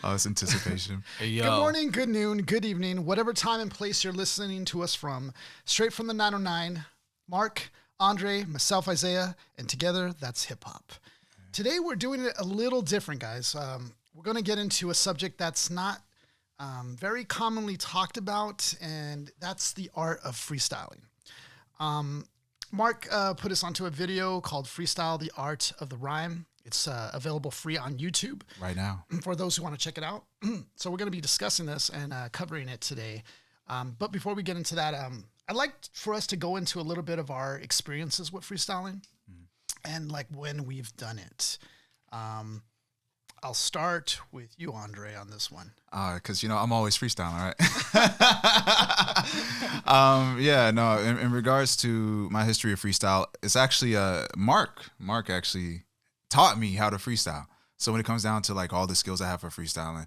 Oh, it's anticipation. Hey, yo. Good morning, good noon, good evening, whatever time and place you're listening to us from. Straight from the 909, Mark, Andre, myself, Isaiah, and together, that's hip hop. Today, we're doing it a little different, guys. We're going to get into a subject that's not very commonly talked about, and that's the art of freestyling. Mark put us onto a video called Freestyle, the Art of the Rhyme. It's available free on YouTube. Right now. For those who want to check it out. So we're going to be discussing this and covering it today. But before we get into that, I'd like for us to go into a little bit of our experiences with freestyling and like when we've done it. I'll start with you, Andre, on this one. Because, I'm always freestyling, right? In regards to my history of freestyle, it's actually Mark. Mark actually taught me how to freestyle. So when it comes down to like all the skills I have for freestyling,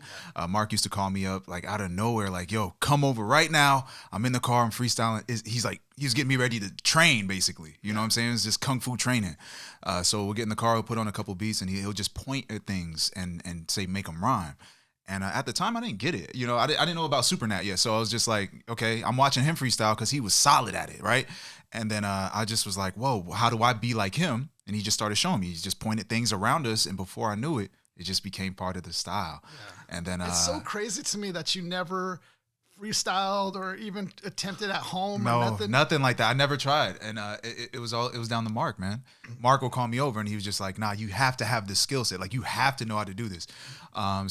Mark used to call me up like out of nowhere, like, yo, come over right now. I'm in the car, I'm freestyling. He's getting me ready to train, basically. You know what I'm saying? It's just kung fu training. So we'll get in the car, we'll put on a couple beats, and he'll just point at things and say, make them rhyme. And at the time, I didn't get it. I didn't know about Supernat yet. So I was just like, okay, I'm watching him freestyle because he was solid at it, right? And then I just was like, whoa, how do I be like him? And he just started showing me. He just pointed things around us. And before I knew it, it just became part of the style. Yeah. And then it's so crazy to me that you never freestyled or even attempted at home. No, or nothing like that. I never tried. And it was down to Mark, man. Mark will call me over and he was just like, nah, you have to have this skill set. Like, you have to know how to do this.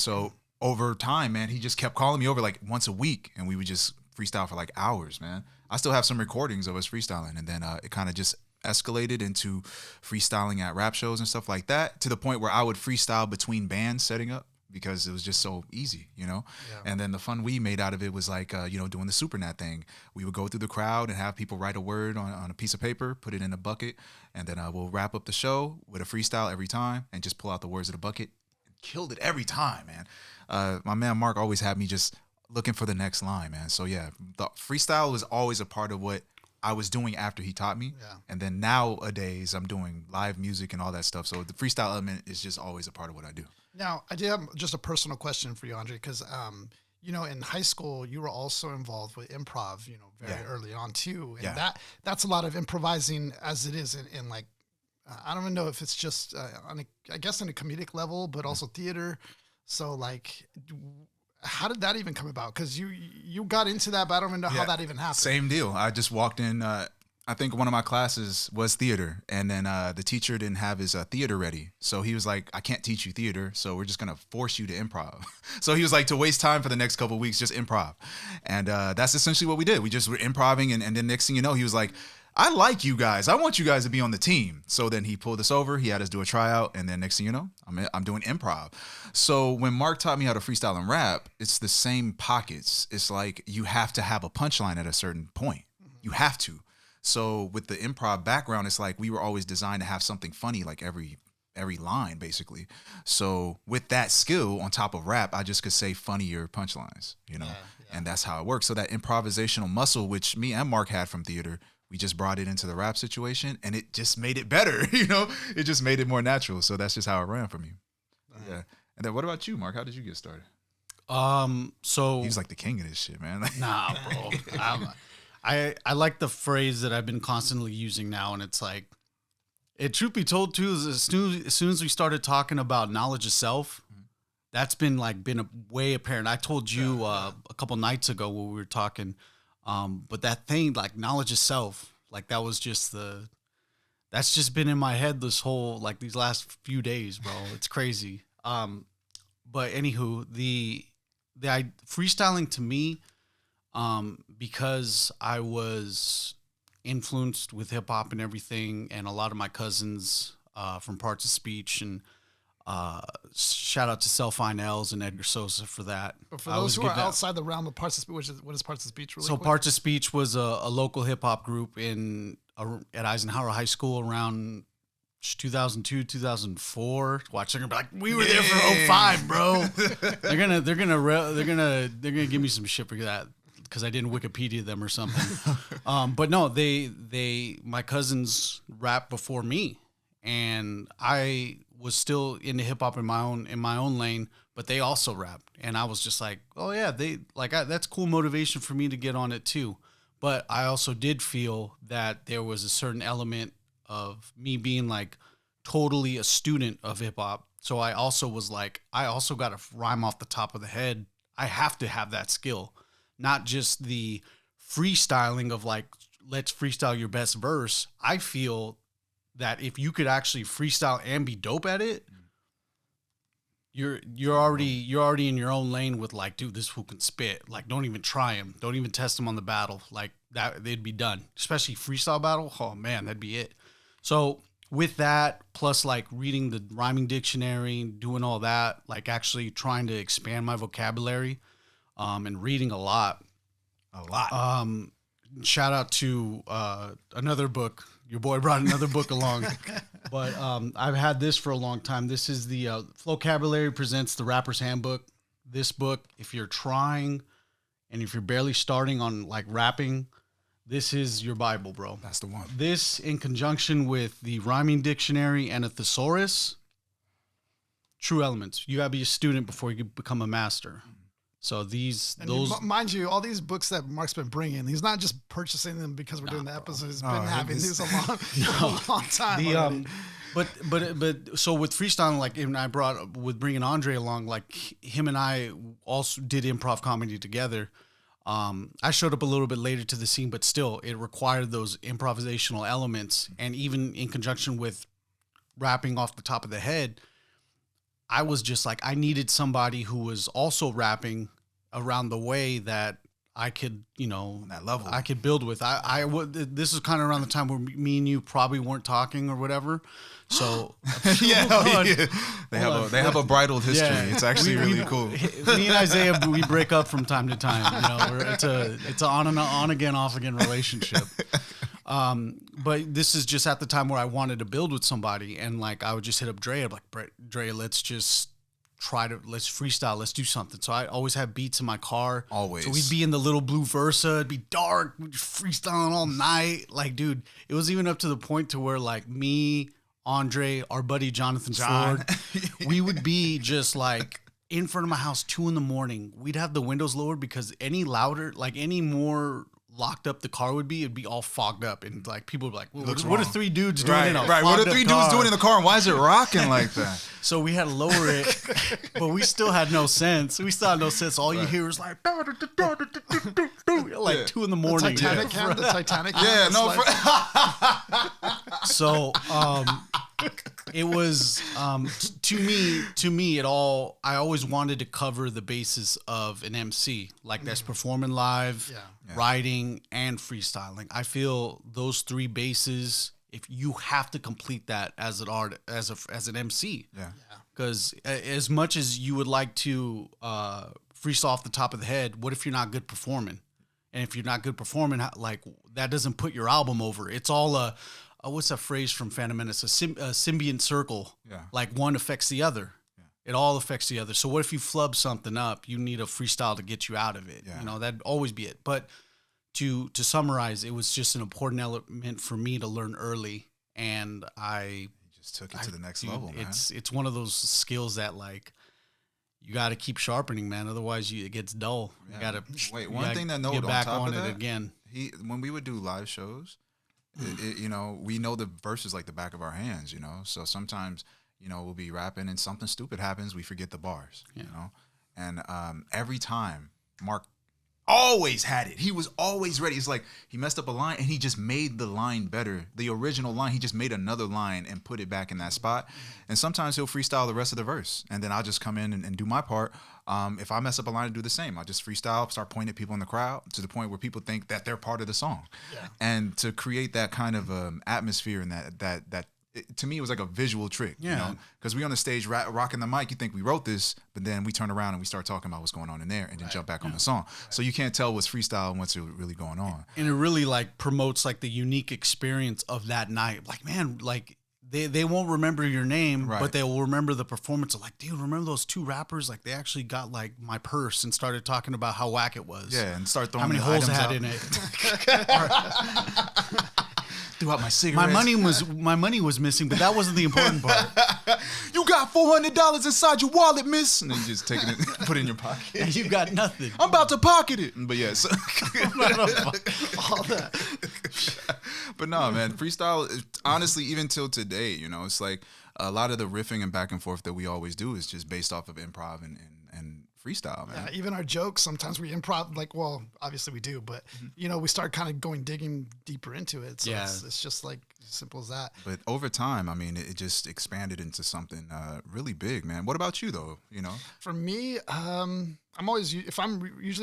So over time, man, he just kept calling me over like once a week, and we would just freestyle for like hours, man. I still have some recordings of us freestyling, and then it kind of just escalated into freestyling at rap shows and stuff like that, to the point where I would freestyle between bands setting up because it was just so easy, Yeah. And then the fun we made out of it was like, doing the Supernat thing. We would go through the crowd and have people write a word on a piece of paper, put it in a bucket, and then we'll wrap up the show with a freestyle every time and just pull out the words of the bucket. Killed it every time, man. My man Mark always had me just looking for the next line, man. So yeah, the freestyle was always a part of what I was doing after he taught me. Yeah. And then nowadays I'm doing live music and all that stuff. So the freestyle element is just always a part of what I do. Now, I did have just a personal question for you, Andre, because, in high school, you were also involved with improv, very early on too. And that's a lot of improvising as it is in like, I don't even know if it's just on a comedic level, but also theater. So like, how did that even come about? Because you got into that, but I don't even know how that even happened. Same deal. I just walked in. I think one of my classes was theater, and then the teacher didn't have his theater ready. So he was like, I can't teach you theater, so we're just going to force you to improv. So he was like, to waste time for the next couple of weeks, just improv. And that's essentially what we did. We just were improving, and then next thing you know, he was like, I like you guys. I want you guys to be on the team. So then he pulled us over. He had us do a tryout. And then next thing you know, I'm doing improv. So when Mark taught me how to freestyle and rap, it's the same pockets. It's like you have to have a punchline at a certain point. You have to. So with the improv background, it's like we were always designed to have something funny like every line, basically. So with that skill on top of rap, I just could say funnier punchlines, And that's how it works. So that improvisational muscle, which me and Mark had from theater, we just brought it into the rap situation, and it just made it better, It just made it more natural. So that's just how it ran for me. Yeah. And then what about you, Mark? How did you get started? So he was like the king of this shit, man. Nah, bro. I like the phrase that I've been constantly using now, and it's like, truth be told too, is as soon as we started talking about knowledge of self, that's been way apparent. I told you a couple nights ago when we were talking. But that thing, like knowledge of self, like that's just been in my head this whole, like these last few days, bro. It's crazy. But anywho, the freestyling to me, because I was influenced with hip hop and everything, and a lot of my cousins, from Parts of Speech, and shout out to Selfine Els and Edgar Sosa for that. But for those who are outside the realm of Parts of Speech, what is Parts of Speech really? So quick? Parts of Speech was a local hip hop group at Eisenhower High School around 2002, 2004. Watch, they're gonna be like, we were there for 05, bro. they're gonna give me some shit for that because I didn't Wikipedia them or something. But no, my cousins rapped before me, and I was still into hip hop in my own lane, but they also rap, and I was just like, oh yeah, that's cool motivation for me to get on it too. But I also did feel that there was a certain element of me being like totally a student of hip hop. So I also was like, I also got to rhyme off the top of the head. I have to have that skill, not just the freestyling of like, let's freestyle your best verse. I feel that if you could actually freestyle and be dope at it, you're already in your own lane with like, dude, this fool can spit. Like, don't even try him. Don't even test him on the battle. Like that, they'd be done. Especially freestyle battle. Oh man, that'd be it. So with that, plus like reading the rhyming dictionary, doing all that, like actually trying to expand my vocabulary, and reading a lot. Shout out to another book. Your boy brought another book along. But I've had this for a long time. This is the Flocabulary Presents the Rapper's Handbook. This book, if you're trying and if you're barely starting on like rapping, this is your Bible, bro. That's the one. This in conjunction with the Rhyming Dictionary and a thesaurus, true elements. You gotta be a student before you become a master. So mind you, all these books that Mark's been bringing, he's not just purchasing them because we're doing the episode. He's been having these a long time. But so with freestyling, like, and I brought with bringing Andre along, like him and I also did improv comedy together. I showed up a little bit later to the scene, but still, it required those improvisational elements, and even in conjunction with rapping off the top of the head. I was just like, I needed somebody who was also rapping around the way that I could, on that level, I could build with. This is kind of around the time where me and you probably weren't talking or whatever. So They have a bridled history. Yeah. It's actually really cool. Me and Isaiah, we break up from time to time. It's an on again, off again relationship. But this is just at the time where I wanted to build with somebody, and like I would just hit up Dre. I'm like, Dre, let's freestyle, let's do something. So I always have beats in my car. Always. So we'd be in the little blue Versa, it'd be dark, we'd just freestyling all night. Like, dude, it was even up to the point to where like me, Andre, our buddy Jonathan Ford, we would be just like in front of my house 2 a.m. We'd have the windows lowered because any louder, like any more locked up the car would be, it'd be all fogged up, and like people would be like, what are 3 dudes doing in a right? What are 3 dudes doing in the car, and why is it rocking like that? So we had to lower it, but we still had no sense. All you hear is like 2 a.m. The Titanic. Yeah, no. So it was to me it all. I always wanted to cover the basis of an MC, like that's performing live, writing, and freestyling. I feel those 3 bases. If you have to complete that as an art, as an MC, because as much as you would like to freestyle off the top of the head, what if you're not good performing? And if you're not good performing, like that doesn't put your album over. It's all a what's that phrase from Phantom Menace? A symbiont circle. Yeah. Like one affects the other. Yeah. It all affects the other. So what if you flub something up? You need a freestyle to get you out of it. Yeah. That'd always be it. But to summarize, it was just an important element for me to learn early, and I just took it to the next level. Man. It's one of those skills that like you got to keep sharpening, man. Otherwise, it gets dull. Yeah. You got to one thing that note get back on on top of it that, again. When we would do live shows, we know the verses like the back of our hands. So sometimes we'll be rapping and something stupid happens, we forget the bars. And every time Mark always had it. He was always ready. It's like he messed up a line and he just made the line better. The original line, he just made another line and put it back in that spot. And sometimes he'll freestyle the rest of the verse. And then I'll just come in and do my part. If I mess up a line, I do the same. I'll just freestyle, start pointing at people in the crowd to the point where people think that they're part of the song. Yeah. And to create that kind of atmosphere and that to me, it was like a visual trick, because we on the stage rocking the mic, you think we wrote this, but then we turn around and we start talking about what's going on in there and then jump back on the song. Right. So you can't tell what's freestyle and what's really going on. And it really like promotes like the unique experience of that night. Like, man, like they won't remember your name, but they will remember the performance of like, dude, remember those 2 rappers? Like they actually got like my purse and started talking about how whack it was. Yeah, and start throwing how many holes it had in it. Threw out my cigarettes. My money was missing, but that wasn't the important part. You got $400 inside your wallet, miss. And then you just take it, put it in your pocket. And you got nothing. I'm about to pocket it. But yes. All that. But no, man, freestyle, honestly, even till today, it's like a lot of the riffing and back and forth that we always do is just based off of improv and freestyle, man. Yeah, even our jokes, sometimes we improv, like, well, obviously we do, but, we start kind of digging deeper into it. So it's just like as simple as that. But over time, I mean, it just expanded into something really big, man. What about you, though? For me, I'm usually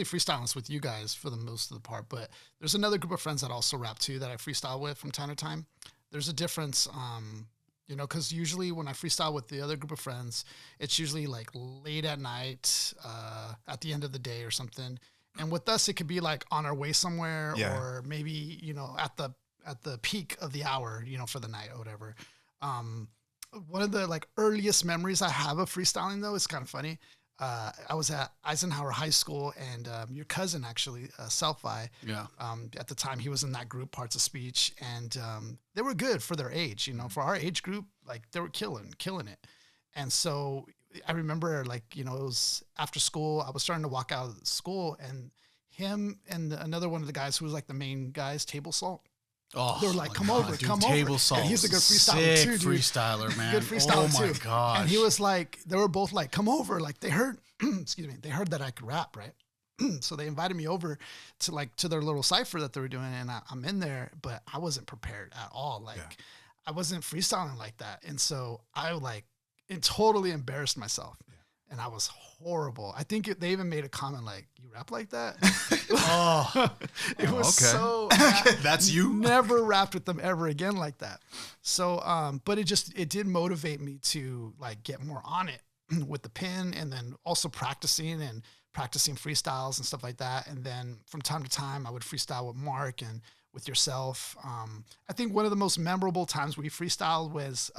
freestyling with you guys for the most of the part, but there's another group of friends that also rap too that I freestyle with from time to time. There's a difference, because usually when I freestyle with the other group of friends, it's usually like late at night, at the end of the day or something. And with us, it could be like on our way somewhere, or maybe at the peak of the hour, for the night or whatever. One of the like earliest memories I have of freestyling, though, is kind of funny. I was at Eisenhower High School, and your cousin, actually, Selfie, at the time, he was in that group, Parts of Speech, and they were good for their age. For our age group, like, they were killing it. And so I remember, like, it was after school, I was starting to walk out of school, and him and another one of the guys who was like the main guys, Table Salt, they were like, come over. Table Salt. And he's a good freestyler too, dude. Freestyler, man. Good freestyler too. Oh my gosh. And he was like, they were both like, come over. Like, they heard, excuse me, they heard that I could rap, right? So they invited me over to their little cipher that they were doing, and I'm in there, but I wasn't prepared at all. Like, I wasn't freestyling like that, and so I totally embarrassed myself. And I was horrible. I think they even made a comment like, "You rap like that?" It was so. That's you. Never rapped with them ever again like that. So, but it did motivate me to like get more on it with the pen, and then also practicing freestyles and stuff like that. And then from time to time, I would freestyle with Mark and with yourself. I think one of the most memorable times we freestyled was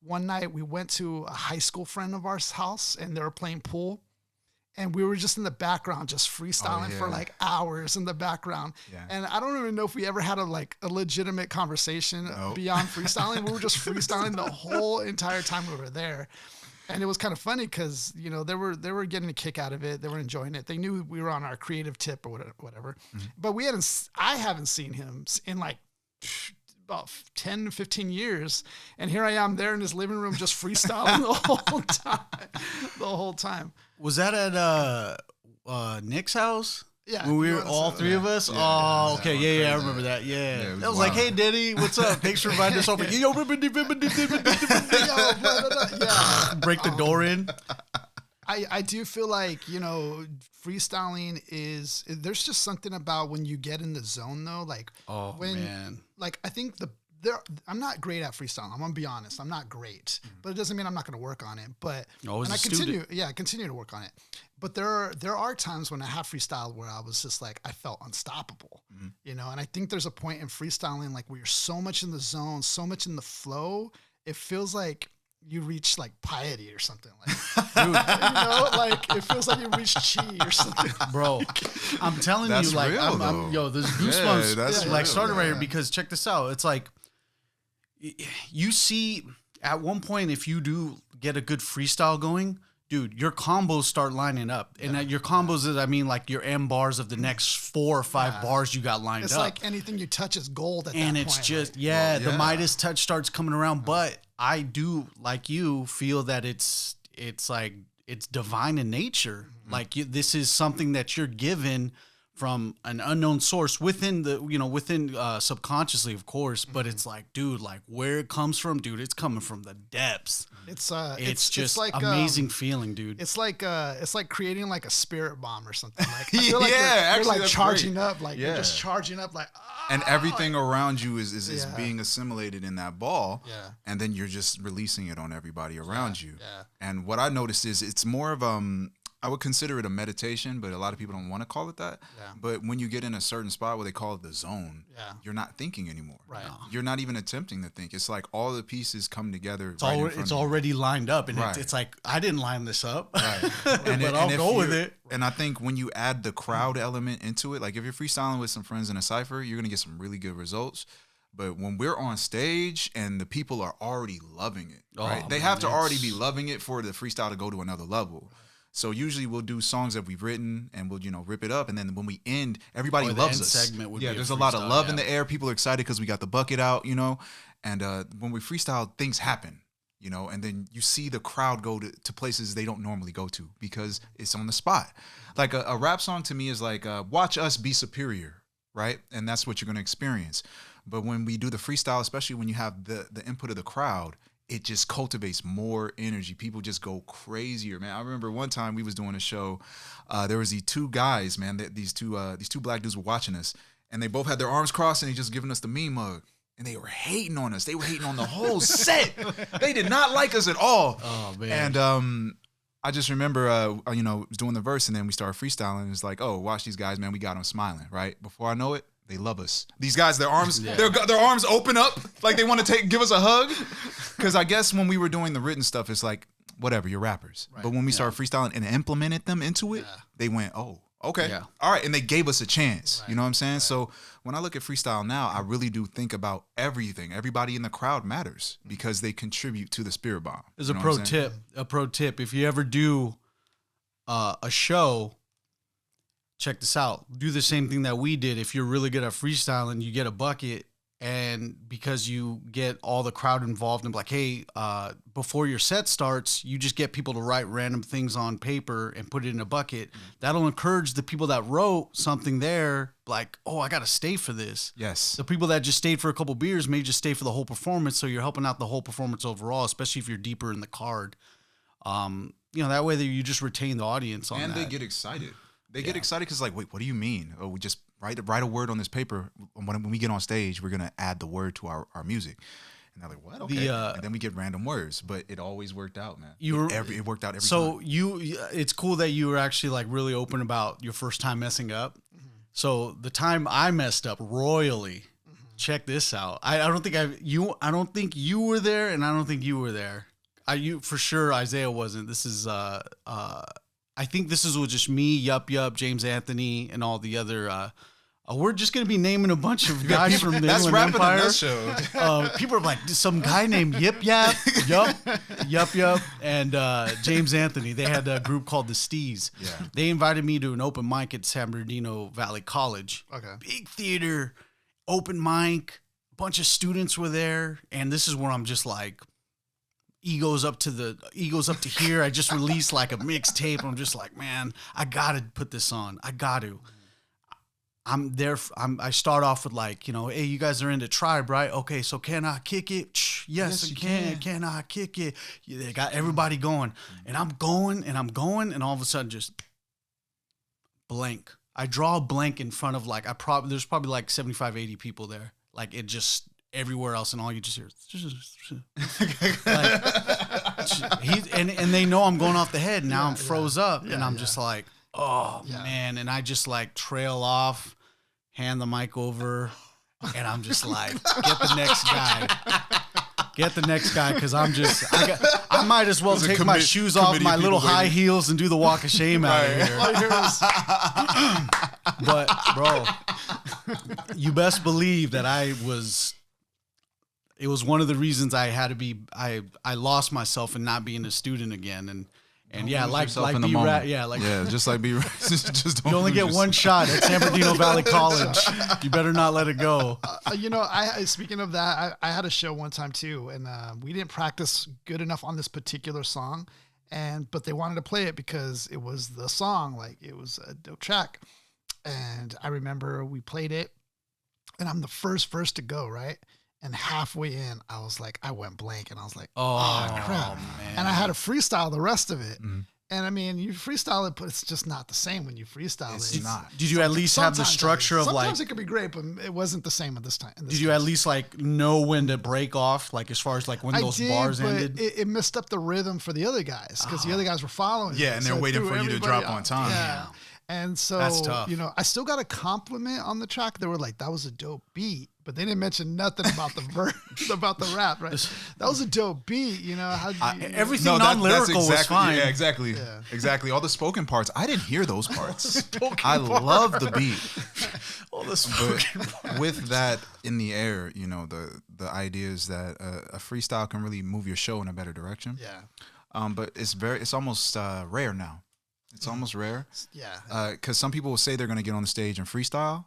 one night we went to a high school friend of ours' house, and they were playing pool, and we were just in the background, just freestyling for like hours in the background. Yeah. And I don't even know if we ever had a legitimate conversation beyond freestyling. We were just freestyling the whole entire time we were there. And it was kind of funny because, they were getting a kick out of it. They were enjoying it. They knew we were on our creative tip or whatever. Mm-hmm. But I haven't seen him in like about 10 to 15 years. And here I am there in his living room just freestyling the whole time. Was that at Nick's house? Yeah. When we were all three of us? Yeah, okay. I remember that. Yeah. That was like, hey, Daddy, what's up? Thanks for inviting us over. Yo, break the door in. I do feel like, freestyling there's just something about when you get in the zone, though. Like, man. Like, I think I'm not great at freestyling. I'm gonna be honest. I'm not great, but it doesn't mean I'm not gonna work on it. But I continue to work on it. But there are times when I have freestyled where I was just like, I felt unstoppable, And I think there's a point in freestyling like where you're so much in the zone, so much in the flow, it feels like you reach like piety or something, like, dude, like it feels like you reach chi or something. Bro, I'm telling you, like, there's goosebumps starting right here, because check this out. It's like, you see, at one point, if you do get a good freestyle going, dude, your combos start lining up. And your combos, I mean, like your M bars of the next 4 or 5 bars you got lined up. It's like anything you touch is gold at that point. And it's just, the Midas touch starts coming around. But I do, like you, feel that it's like, it's divine in nature. Mm-hmm. Like, this is something that you're given from an unknown source within subconsciously, of course, but it's like, dude, like where it comes from, dude, it's coming from the depths. It's just like amazing feeling, dude. It's like creating like a spirit bomb or something. Like, I feel like you're like charging up, like you're just charging up, like, and everything around you is being assimilated in that ball. Yeah. And then you're just releasing it on everybody around you. Yeah. And what I noticed is it's more of I would consider it a meditation, but a lot of people don't want to call it that. Yeah. But when you get in a certain spot where they call it the zone, you're not thinking anymore. Right. No. You're not even attempting to think. It's like all the pieces come together. It's already lined up, and it's like, I didn't line this up, right? But I'll go with it. And I think when you add the crowd element into it, like if you're freestyling with some friends in a cypher, you're gonna get some really good results. But when we're on stage and the people are already loving it, right? They man, have to already be loving it for the freestyle to go to another level. So usually we'll do songs that we've written and we'll, rip it up. And then when we end, everybody Or the loves end us. segment would be a there's a lot of freestyle, love in the air. People are excited because we got the bucket out, And when we freestyle, things happen, and then you see the crowd go to places they don't normally go to because it's on the spot. Like a rap song to me is like, watch us be superior, right? And that's what you're going to experience. But when we do the freestyle, especially when you have the input of the crowd, it just cultivates more energy. People just go crazier, man. I remember one time we was doing a show. There was these two guys, man. These two black dudes were watching us, and they both had their arms crossed, and they just giving us the meme mug. And they were hating on us. They were hating on the whole set. They did not like us at all. Oh man. And I just remember, was doing the verse, and then we started freestyling. It's like, oh, watch these guys, man. We got them smiling, right? Before I know it, they love us. These guys, their arms, their arms open up like they want to give us a hug. Because I guess when we were doing the written stuff, it's like, whatever, you're rappers. Right. But when we started freestyling and implemented them into it, they went, oh, okay, all right, and they gave us a chance. Right. You know what I'm saying? Right. So when I look at freestyle now, I really do think about everything. Everybody in the crowd matters because they contribute to the spirit bomb. There's a pro tip. A pro tip: if you ever do a show, check this out. Do the same thing that we did. If you're really good at freestyling, you get a bucket, and because you get all the crowd involved and like, hey, before your set starts, you just get people to write random things on paper and put it in a bucket. That'll encourage the people that wrote something there, like, oh, I got to stay for this. Yes. The people that just stayed for a couple beers may just stay for the whole performance, so you're helping out the whole performance overall, especially if you're deeper in the card. That way that you just retain the audience on that. And they get excited. They get excited because like, wait, what do you mean? Oh, we just write a word on this paper. When we get on stage, we're going to add the word to our music. And they're like, what? Okay. And then we get random words, but it always worked out, man. It worked out every time. So it's cool that you were actually like really open about your first time messing up. Mm-hmm. So the time I messed up royally, check this out. I don't think you were there, and I don't think you were there. You for sure, Isaiah wasn't. This is I think this is with just me, Yup, James Anthony, and all the other. We're just gonna be naming a bunch of guys from the Inland Empire. Show. People are like, some guy named Yup, and James Anthony. They had a group called the Stees. Yeah. They invited me to an open mic at San Bernardino Valley College. Okay. Big theater, open mic. A bunch of students were there, and this is where I'm just like, egos up to here. I just released like a mixtape. I'm just like, man, I gotta put this on. I got to. I'm there. I start off with like, hey, you guys are into Tribe, right? Okay, so can I kick it? Yes, you can. Can I kick it? They got everybody going, and I'm going, and all of a sudden just blank. I draw a blank in front of like there's probably like 75, 80 people there. Like it just everywhere else, and all you just hear and they know I'm going off the head. Now I'm froze up, and I'm just like, oh man, and I just like trail off, hand the mic over, and I'm just like, get the next guy, because I might as well take my shoes off, my little high heels, and do the walk of shame out of here. But bro, you best believe that it was one of the reasons I had to be. I lost myself in not being a student again, and just like B. Just don't. You only get one shot at San Bernardino Valley College. You better not let it go. Speaking of that, I had a show one time too, and we didn't practice good enough on this particular song, but they wanted to play it because it was the song, like it was a dope track, and I remember we played it, and I'm the first verse to go, right? And halfway in, I went blank, and I was like, oh crap. Man. And I had to freestyle the rest of it. Mm-hmm. And I mean, you freestyle it, but it's just not the same when you freestyle it. It's not. Did you at least have the structure of like... Sometimes it could be great, but it wasn't the same at this time. Did you at least like know when to break off, like as far as like when those bars ended? It messed up the rhythm for the other guys, because the other guys were following. Yeah, and they're waiting for you to drop on time. Yeah. And so, that's tough. I still got a compliment on the track. They were like, that was a dope beat, but they didn't mention nothing about the verse, about the rap, right? That was a dope beat, everything non-lyrical was fine. Yeah, exactly. Yeah. Exactly. All the spoken parts, I didn't hear those parts. I love the beat. Well, the spoken But with that in the air, you know, the idea is that a freestyle can really move your show in a better direction. Yeah. But it's almost rare now. It's almost rare. Yeah. Because some people will say they're going to get on the stage and freestyle,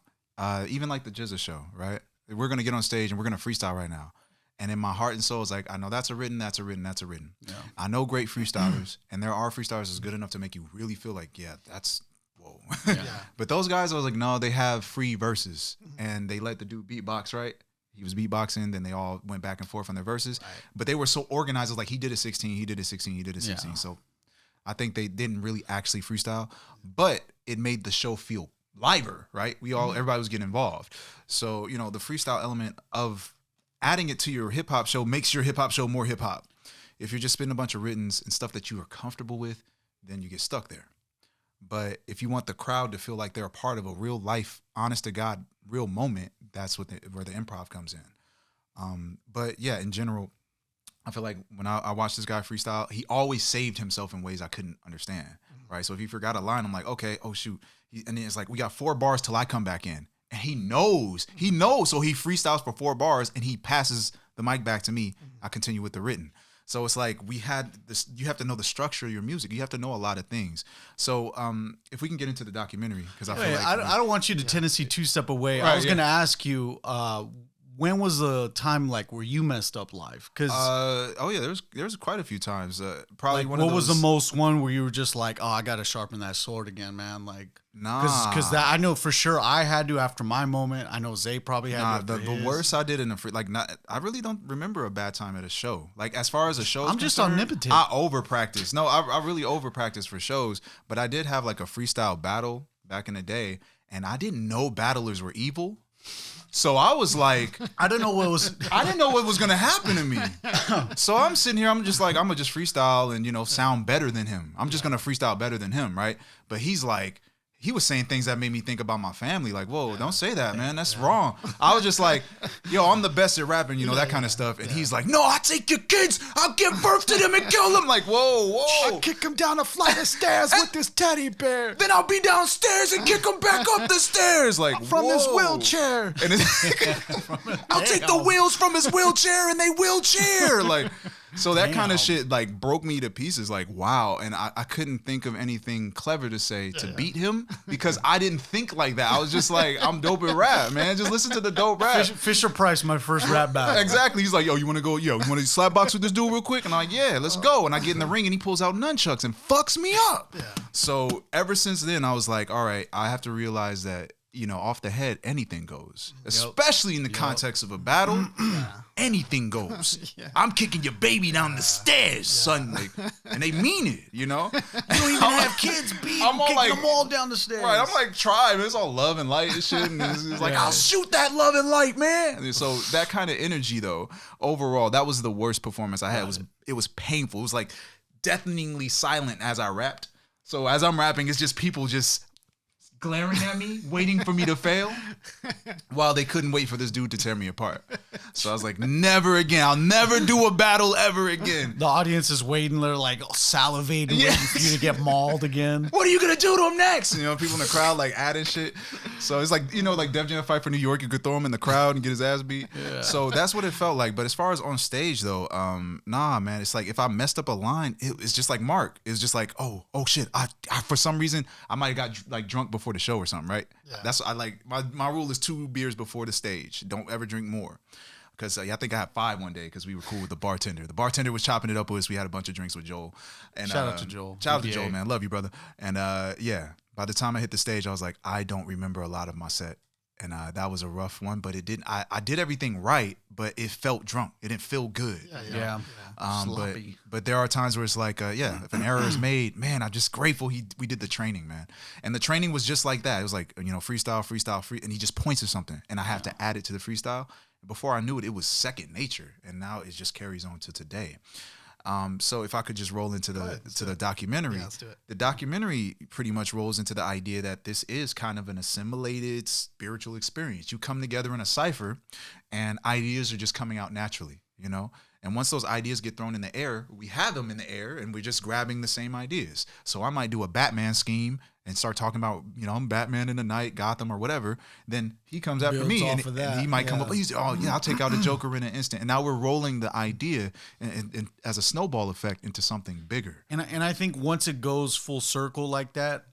even like the Jizza show, right? We're going to get on stage and we're going to freestyle right now. And in my heart and soul, it's like, I know that's a written. Yeah. I know great freestylers, and there are freestylers that's good enough to make you really feel like, yeah, that's, whoa. Yeah. But those guys, I was like, no, they have free verses, and they let the dude beatbox, right? He was beatboxing, then they all went back and forth on their verses. Right. But they were so organized. It was like, he did a 16, he did a 16, he did a 16. Yeah. So I think they didn't really actually freestyle, but it made the show feel liver, right? Everybody was getting involved. So, you know, the freestyle element of adding it to your hip hop show makes your hip hop show more hip hop. If you're just spitting a bunch of writtens and stuff that you are comfortable with, then you get stuck there. But if you want the crowd to feel like they're a part of a real life, honest to God, real moment, that's where the improv comes in. But yeah, in general, I feel like when I watched this guy freestyle, he always saved himself in ways I couldn't understand, right? So if he forgot a line, I'm like, okay, oh shoot. And then it's like, we got 4 bars till I come back in. And he knows. So he freestyles for 4 bars and he passes the mic back to me. I continue with the written. So it's like we had this, you have to know the structure of your music. You have to know a lot of things. So if we can get into the documentary, because I feel like I don't want you to Tennessee 2-step away. Right, I was going to ask you, when was the time like where you messed up live? Because there was quite a few times. Probably like, one of those. What was the most one where you were just like, oh, I got to sharpen that sword again, man? Like, nah, because that I know for sure I had to after my moment. I know Zay probably had to. The worst I did in a I really don't remember a bad time at a show. Like as far as a show, I'm just omnipotent. I over practice. No, I really over practice for shows. But I did have like a freestyle battle back in the day, and I didn't know battlers were evil. So I was like, I didn't know what was gonna happen to me. So I'm sitting here, I'm just like, I'm gonna just freestyle and, you know, sound better than him. I'm just gonna freestyle better than him, right? But he's like, he was saying things that made me think about my family. Like, whoa, don't say that, man. That's wrong. I was just like, yo, I'm the best at rapping, you know, that kind of stuff. And he's like, no, I'll take your kids. I'll give birth to them and kill them. Like, whoa. I'll kick him down a flight of stairs with this teddy bear. Then I'll be downstairs and kick him back up the stairs. Like, from his wheelchair. And I'll take the wheels from his wheelchair and they wheelchair. Like, so that kind of shit like broke me to pieces. Like, wow. And I couldn't think of anything clever to say to beat him because I didn't think like that. I was just like, I'm dope at rap, man. Just listen to the dope rap. Fisher Price, my first rap battle. Exactly. He's like, yo, you want to slap box with this dude real quick? And I'm like, yeah, let's go. And I get in the ring and he pulls out nunchucks and fucks me up. Yeah. So ever since then, I was like, all right, I have to realize that, you know, off the head, anything goes, especially in the context of a battle. Anything goes. I'm kicking your baby down the stairs, son. Like, and they mean it, you know? You don't even have kids, B. I'm kicking like, them all down the stairs. Right, I'm like, try, man. It's all love and light and shit. And it's like, I'll shoot that love and light, man. And so that kind of energy, though, overall, that was the worst performance I had. It was painful. It was like deafeningly silent as I rapped. So as I'm rapping, it's just people just glaring at me, waiting for me to fail, while they couldn't wait for this dude to tear me apart. So I was like, never again. I'll never do a battle ever again. The audience is waiting. They're like salivating, waiting for you to get mauled again. What are you going to do to him next? You know, people in the crowd like adding shit. So it's like, you know, like Def Jam Fight for New York, you could throw him in the crowd and get his ass beat. Yeah. So that's what it felt like. But as far as on stage though, nah, man, it's like if I messed up a line, it's just like Mark. It's just like, oh shit. I for some reason, I might have got like drunk before the show or something, right? Yeah. That's I like my rule is 2 beers before the stage. Don't ever drink more. Because I think I had 5 one day because we were cool with the bartender. The bartender was chopping it up with us. We had a bunch of drinks with Joel. And shout out to Joel. Shout out to Joel, man. Love you, brother. And by the time I hit the stage, I was like, I don't remember a lot of my set. And that was a rough one, but it didn't. I did everything right, but it felt drunk. It didn't feel good. Yeah. But there are times where it's like, if an error is made, man, I'm just grateful we did the training, man. And the training was just like that. It was like, you know, freestyle, and he just points to something, and I have to add it to the freestyle. Before I knew it, it was second nature, and now it just carries on to today. So if I could just roll into the documentary, let's do it. The documentary pretty much rolls into the idea that this is kind of an assimilated spiritual experience. You come together in a cipher and ideas are just coming out naturally. you know? And once those ideas get thrown in the air, we have them in the air and we're just grabbing the same ideas. So I might do a Batman scheme and start talking about, you know, I'm Batman in the night, Gotham or whatever. Then he comes after Builds me off of that, and he might come yeah. up, he's, oh yeah, I'll take out a Joker in an instant. And now we're rolling the idea and as a snowball effect into something bigger. And I think once it goes full circle like that,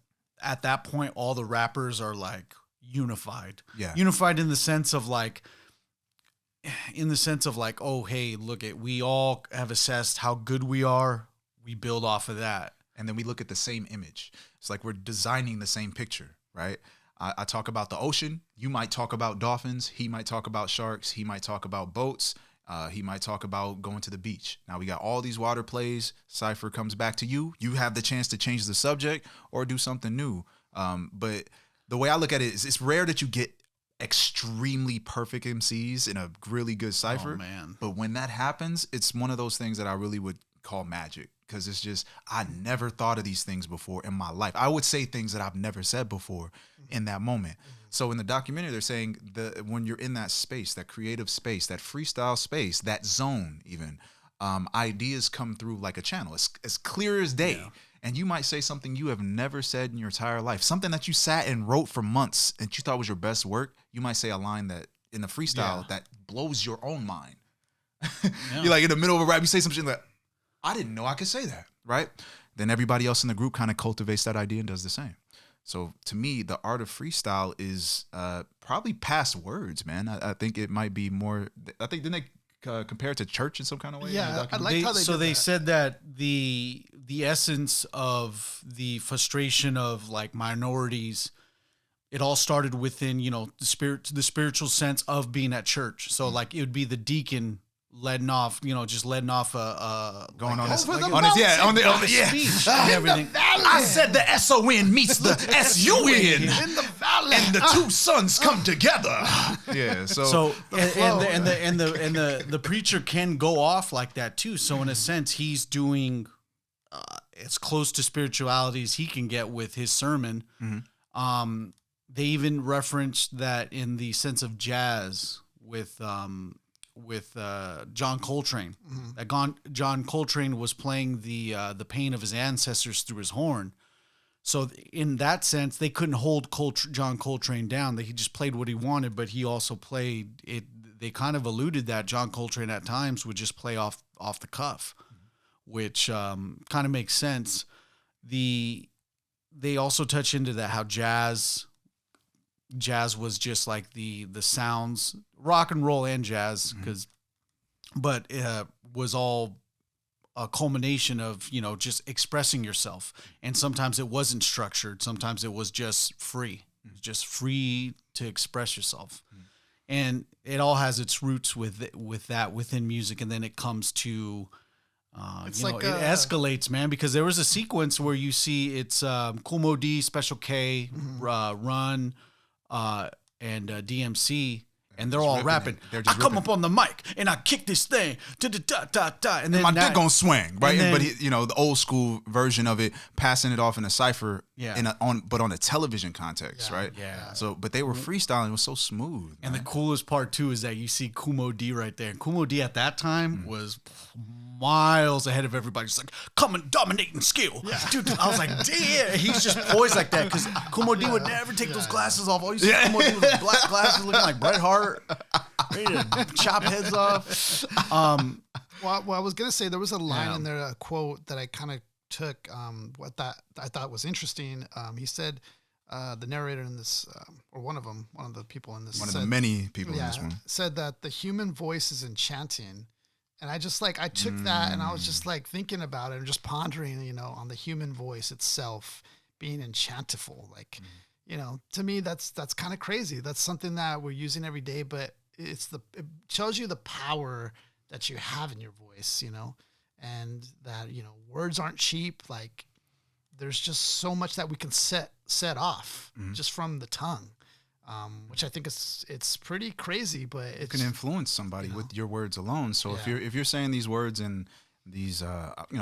at that point, all the rappers are like unified. Yeah. Unified in the sense of like, oh, hey, look at, we all have assessed how good we are. We build off of that. And then we look at the same image. It's like we're designing the same picture, right? I talk about the ocean. You might talk about dolphins. He might talk about sharks. He might talk about boats. He might talk about going to the beach. Now we got all these water plays. Cypher comes back to you. You have the chance to change the subject or do something new. But the way I look at it is it's rare that you get extremely perfect MCs in a really good cypher. Oh, man. But when that happens, it's one of those things that I really would call magic. Because it's just, I never thought of these things before in my life. I would say things that I've never said before in that moment. So in the documentary, they're saying when you're in that space, that creative space, that freestyle space, that zone even, ideas come through like a channel. It's as clear as day. Yeah. And you might say something you have never said in your entire life, something that you sat and wrote for months and you thought was your best work. You might say a line that in the freestyle that blows your own mind. You're like in the middle of a rap, you say some shit like, I didn't know I could say that, right? Then everybody else in the group kind of cultivates that idea and does the same. So to me, the art of freestyle is probably past words, man. I think it might be more, I think, didn't they compare it to church in some kind of way? Yeah, I like how they so did they that. said that the essence of the frustration of like minorities, it all started within, you know, the spiritual sense of being at church. So like it would be the deacon letting off a Going like on his, over the on his, yeah, on the, speech and everything. I said the S-O-N meets the S-U-N. In the valley. And the two sons come together. Yeah. So the preacher can go off like that too. So in a sense, he's doing as close to spirituality as he can get with his sermon. Mm-hmm. They even referenced that in the sense of jazz with John Coltrane. Mm-hmm. That John Coltrane was playing the pain of his ancestors through his horn. So in that sense, they couldn't hold John Coltrane down. He just played what he wanted, but he also played it. They kind of alluded that John Coltrane at times would just play off the cuff, which kind of makes sense. They also touch into that how jazz was just like the sounds, rock and roll and jazz, but it was all a culmination of, you know, just expressing yourself. And sometimes it wasn't structured. Sometimes it was just free, just free to express yourself. And it all has its roots with that within music. And then it comes to, It's it escalates, man, because there was a sequence where you see it's Kool Moe Dee, Special K, Run, and DMC, and they're all rapping. They're I just come ripping. up on the mic and I kick this thing, and then My dick gonna swing, right? and then- But you know, the old school version of it, passing it off in a cipher, Yeah. but on a television context, right? Yeah. So, but they were freestyling. It was so smooth. And the man. coolest part too is that you see Kool Moe Dee right there. And Kool Moe Dee at that time was miles ahead of everybody. Just like, come and dominating skill. Dude, I was like, damn. He's just poised like that because Kool Moe Dee would never take those glasses off. All you see Kool Moe Dee with black glasses looking like Bret Hart, ready to chop heads off. Well, I was gonna say there was a line in there, a quote that I kind of took. What that I thought was interesting. He said, the narrator in this, or one of the people in this, One of said, the many people in this one. said that the human voice is enchanting, and I just like I took that and I was just like thinking about it and just pondering, you know, on the human voice itself being enchantiful. Like, you know, to me that's kind of crazy. That's something that we're using every day, but it shows you the power that you have in your voice, you know, and that, you know, words aren't cheap. Like, there's just so much that we can set off just from the tongue, which I think it's pretty crazy, but it can influence somebody with your words alone. So if you're saying these words in these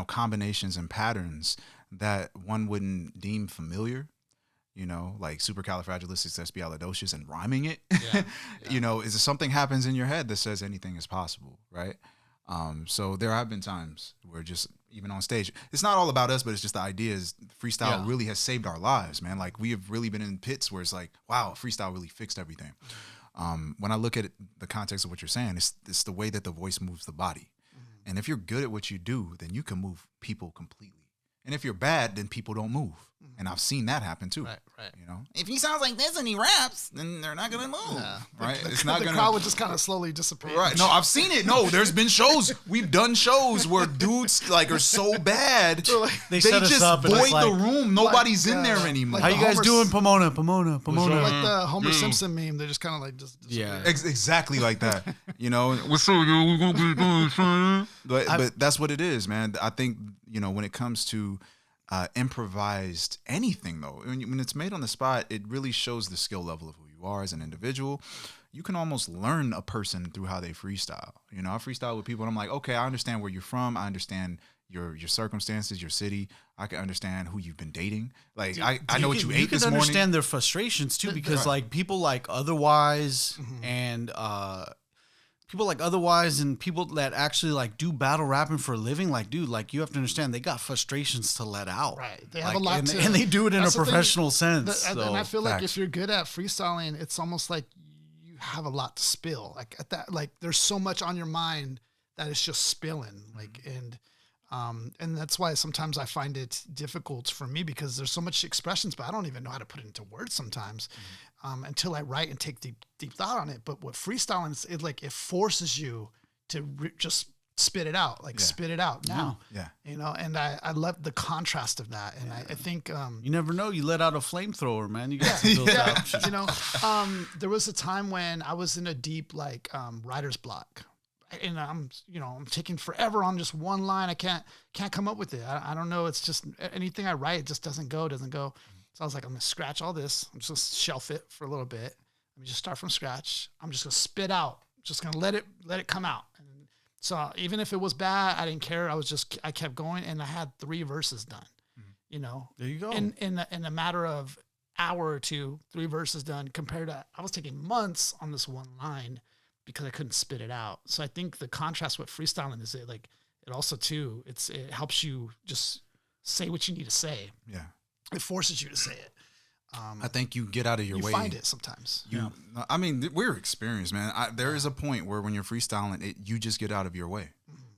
combinations and patterns that one wouldn't deem familiar, you know, like supercalifragilisticexpialidocious and rhyming it, you know, is something happens in your head that says anything is possible, right? So there have been times where just even on stage, it's not all about us, but it's just the idea is freestyle really has saved our lives, man. Like we have really been in pits where it's like, wow, freestyle really fixed everything. When I look at it, the context of what you're saying, it's the way that the voice moves the body. And if you're good at what you do, then you can move people completely. And if you're bad, then people don't move. And I've seen that happen too. Right. You know, if he sounds like this and he raps, then they're not gonna move. Right? It's not the gonna. crowd would just kind of slowly dissipate. Right. No, I've seen it. No, there's been shows. We've done shows where dudes like are so bad They they set us just up and void it's like- the room. Nobody's in there anymore. How you guys doing, Pomona? Pomona. Like the Homer Simpson meme, they're just kind of like just Yeah. Exactly like that. You know, what's up, yo? We're gonna be doing something. But that's what it is, man. I think, you know, when it comes to improvised anything, though, when it's made on the spot, it really shows the skill level of who you are as an individual. You can almost learn a person through how they freestyle. You know, I freestyle with people and I'm like, okay, I understand where you're from. I understand your circumstances, your city. I can understand who you've been dating. Like, I know what you ate this morning. You can understand their frustrations too, because like people like Otherwise and people that actually like do battle rapping for a living, like, dude, like you have to understand they got frustrations to let out. Right. They have like, a lot and, to, and they do it in a that's the thing. professional sense. And so, I feel like facts. if you're good at freestyling, it's almost like you have a lot to spill. Like at that, like there's so much on your mind that it's just spilling. Like, and that's why sometimes I find it difficult for me because there's so much expressions, but I don't even know how to put it into words sometimes until I write and take deep thought on it. But what freestyling is, it forces you to just spit it out, spit it out now. Yeah. You know, and I love the contrast of that. And I think you never know. You let out a flamethrower, man. You got to out. You know, there was a time when I was in a deep writer's block. And I'm taking forever on just one line. I can't come up with it. I don't know. It's just anything I write, it just doesn't go. So I was like, I'm gonna scratch all this. I'm just gonna shelf it for a little bit. Let me just start from scratch. I'm just gonna spit out. I'm just gonna let it come out. And so even if it was bad, I didn't care. I kept going, and I had 3 verses done. You know, there you go. In a matter of hour or two, 3 verses done. Compared to I was taking months on this one line because I couldn't spit it out. So I think the contrast with freestyling is it also too, it helps you just say what you need to say. Yeah. It forces you to say it. I think you get out of your way. You find it sometimes. I mean, we're experienced, man. There is a point where when you're freestyling, you just get out of your way.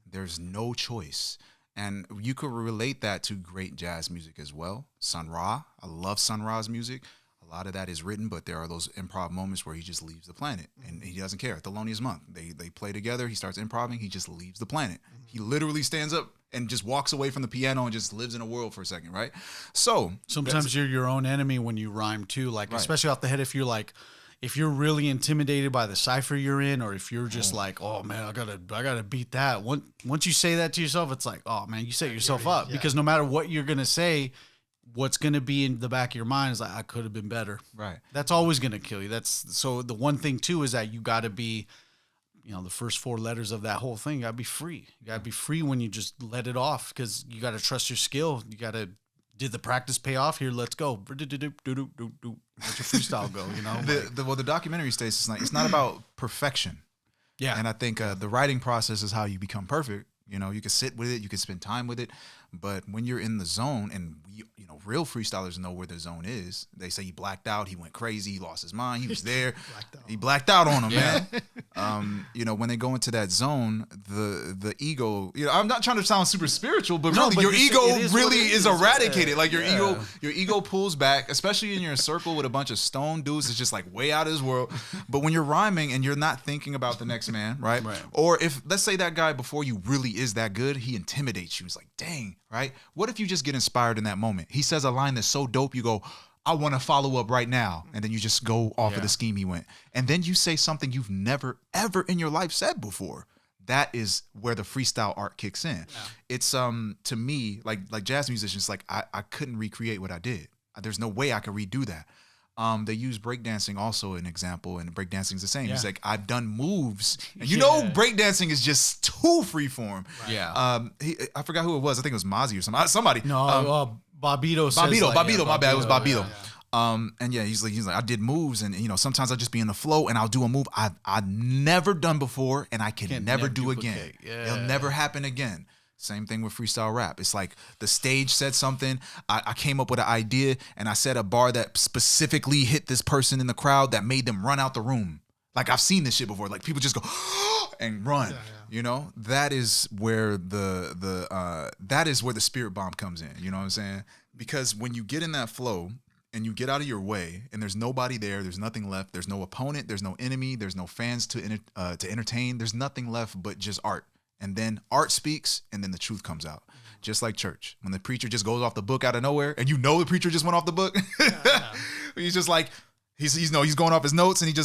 There's no choice. And you could relate that to great jazz music as well. Sun Ra, I love Sun Ra's music. A lot of that is written, but there are those improv moments where he just leaves the planet and he doesn't care. Thelonious Monk, they play together. He starts improvising. He just leaves the planet. He literally stands up and just walks away from the piano and just lives in a world for a second, right? So sometimes you're your own enemy when you rhyme too, like especially off the head. If you're really intimidated by the cipher you're in, or if you're just like, oh man, I gotta beat that. Once you say that to yourself, it's like, oh man, you set yourself up because no matter what you're gonna say, what's going to be in the back of your mind is like, I could have been better. Right. That's always going to kill you. So the one thing too is that you got to be, the first 4 letters of that whole thing, you got to be free. You got to be free when you just let it off because you got to trust your skill. You got to, did the practice pay off? Here, let's go. Let your freestyle go, The documentary states it's not about perfection. Yeah. And I think the writing process is how you become perfect. You can sit with it, you can spend time with it, but when you're in the zone, and real freestylers know where the zone is. They say he blacked out, he went crazy, he lost his mind, he was there, he blacked out on him, man. When they go into that zone, the ego. I'm not trying to sound super spiritual, but really, your ego really is eradicated. Like your ego pulls back, especially in your circle with a bunch of stone dudes. It's just like way out of his world. But when you're rhyming and you're not thinking about the next man, right? Or if let's say that guy before you really is that good, he intimidates you. It's like, dang, right? What if you just get inspired in that moment? He says a line that's so dope, you go, I want to follow up right now. And then you just go off of the scheme he went. And then you say something you've never, ever in your life said before. That is where the freestyle art kicks in. Yeah. It's, to me, like jazz musicians, like I couldn't recreate what I did. There's no way I could redo that. They use breakdancing also an example, and breakdancing is the same. Yeah. He's like, I've done moves. And breakdancing is just too freeform. Right. Yeah. I forgot who it was. I think it was Mozzie or somebody. No, Bobbito. Bobbito, my bad. It was Bobbito. And yeah, he's like, I did moves, and sometimes I'll just be in the flow and I'll do a move I've never done before, and I can never do again. Yeah. It'll never happen again. Same thing with freestyle rap. It's like the stage said something. I came up with an idea, and I said a bar that specifically hit this person in the crowd that made them run out the room. Like, I've seen this shit before. Like, people just go and run. That is where that is where the spirit bomb comes in. You know what I'm saying? Because when you get in that flow and you get out of your way, and there's nobody there, there's nothing left, there's no opponent, there's no enemy, there's no fans to entertain, there's nothing left but just art. And then art speaks, and then the truth comes out. Just like church. When the preacher just goes off the book out of nowhere, and the preacher just went off the book. He's just like, he's going off his notes, and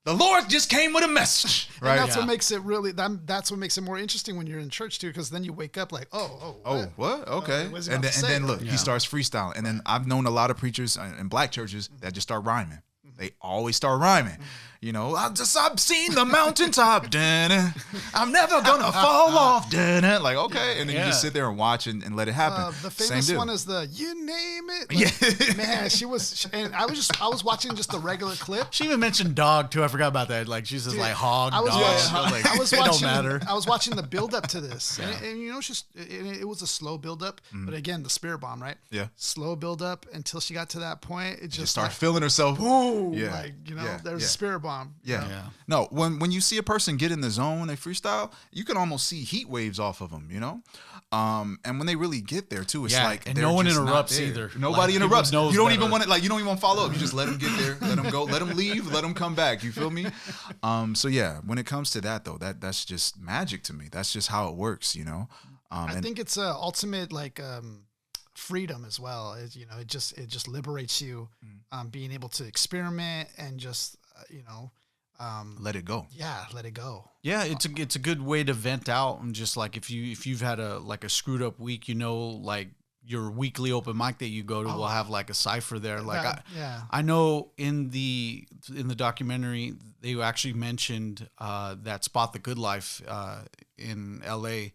the Lord just came with a message. Right? And that's what makes it really, that's what makes it more interesting when you're in church too, because then you wake up like, what? Okay. And then look, he starts freestyling. And then I've known a lot of preachers in black churches that just start rhyming. They always start rhyming. I've seen the mountaintop, I'm never gonna fall off, like, okay. And then you just sit there and watch and let it happen. The famous one is you name it. Like, man, and I was watching just the regular clip. She even mentioned dog too. I forgot about that. Like, she's just like hog, dog. I was it watching, don't matter. I was watching the build up to this, and it was a slow build up, but again, the spirit bomb, right? Yeah. Slow build up until she got to that point. It just started feeling herself. Boom. There's a spirit bomb. Yeah. No, when you see a person get in the zone, they freestyle, you can almost see heat waves off of them, and when they really get there too, it's like, and no one interrupts either. Nobody interrupts. You don't even want to, you don't even want to follow up. You just let them get there, let them go, let them leave, let them come back. You feel me? So yeah, when it comes to that though, that's just magic to me. That's just how it works, I think it's ultimate freedom as well. It just liberates you, being able to experiment and just let it go. Yeah, let it go. Yeah, it's a good way to vent out, and just like if you've had a screwed up week, like your weekly open mic that you go to will have like a cipher there. Like I know in the documentary they actually mentioned that Spot the Good Life in LA,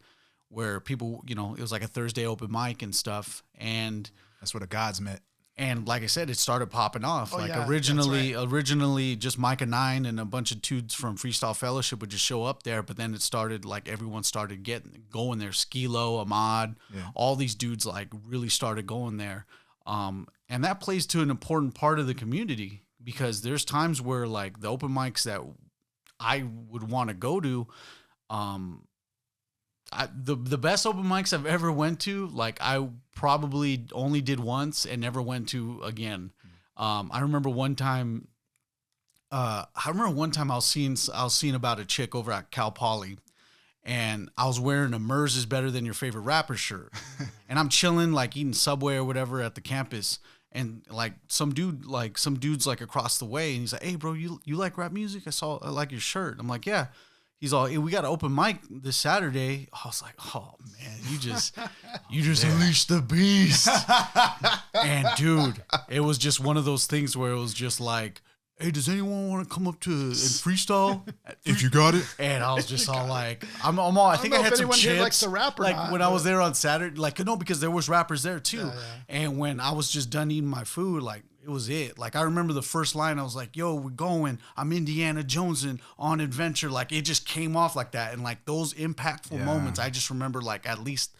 where people, it was like a Thursday open mic and stuff, and that's where the gods met. And like I said, it started popping off. Originally just Micah 9 and a bunch of dudes from Freestyle Fellowship would just show up there. But then it started, like, everyone started going there. Skilo, Ahmad, all these dudes like really started going there. And that plays to an important part of the community, because there's times where like the open mics that I would want to go to, the best open mics I've ever went to, like I probably only did once and never went to again. I remember one time I was seeing about a chick over at Cal Poly, and I was wearing a Murs is better than your favorite rapper shirt, and I'm chilling, like eating Subway or whatever at the campus, and like some dude's like across the way, and he's like, "Hey bro, you like rap music? I like your shirt." I'm like, "Yeah." He's all, "Hey, we got an open mic this Saturday." I was like, "Oh man, you just unleashed the beast." And dude, it was just one of those things where it was just like, "Hey, does anyone want to come up to and freestyle if you got it?" And I was just all like, I think I had some chips. Likes to rap or like not, when I was there on Saturday, like, no, because there was rappers there too. And when I was just done eating my food, like, it was it. Like, I remember the first line, I was like, "Yo, we're going. I'm Indiana Jonesing on adventure." Like, it just came off like that. And like those impactful moments, I just remember, like, at least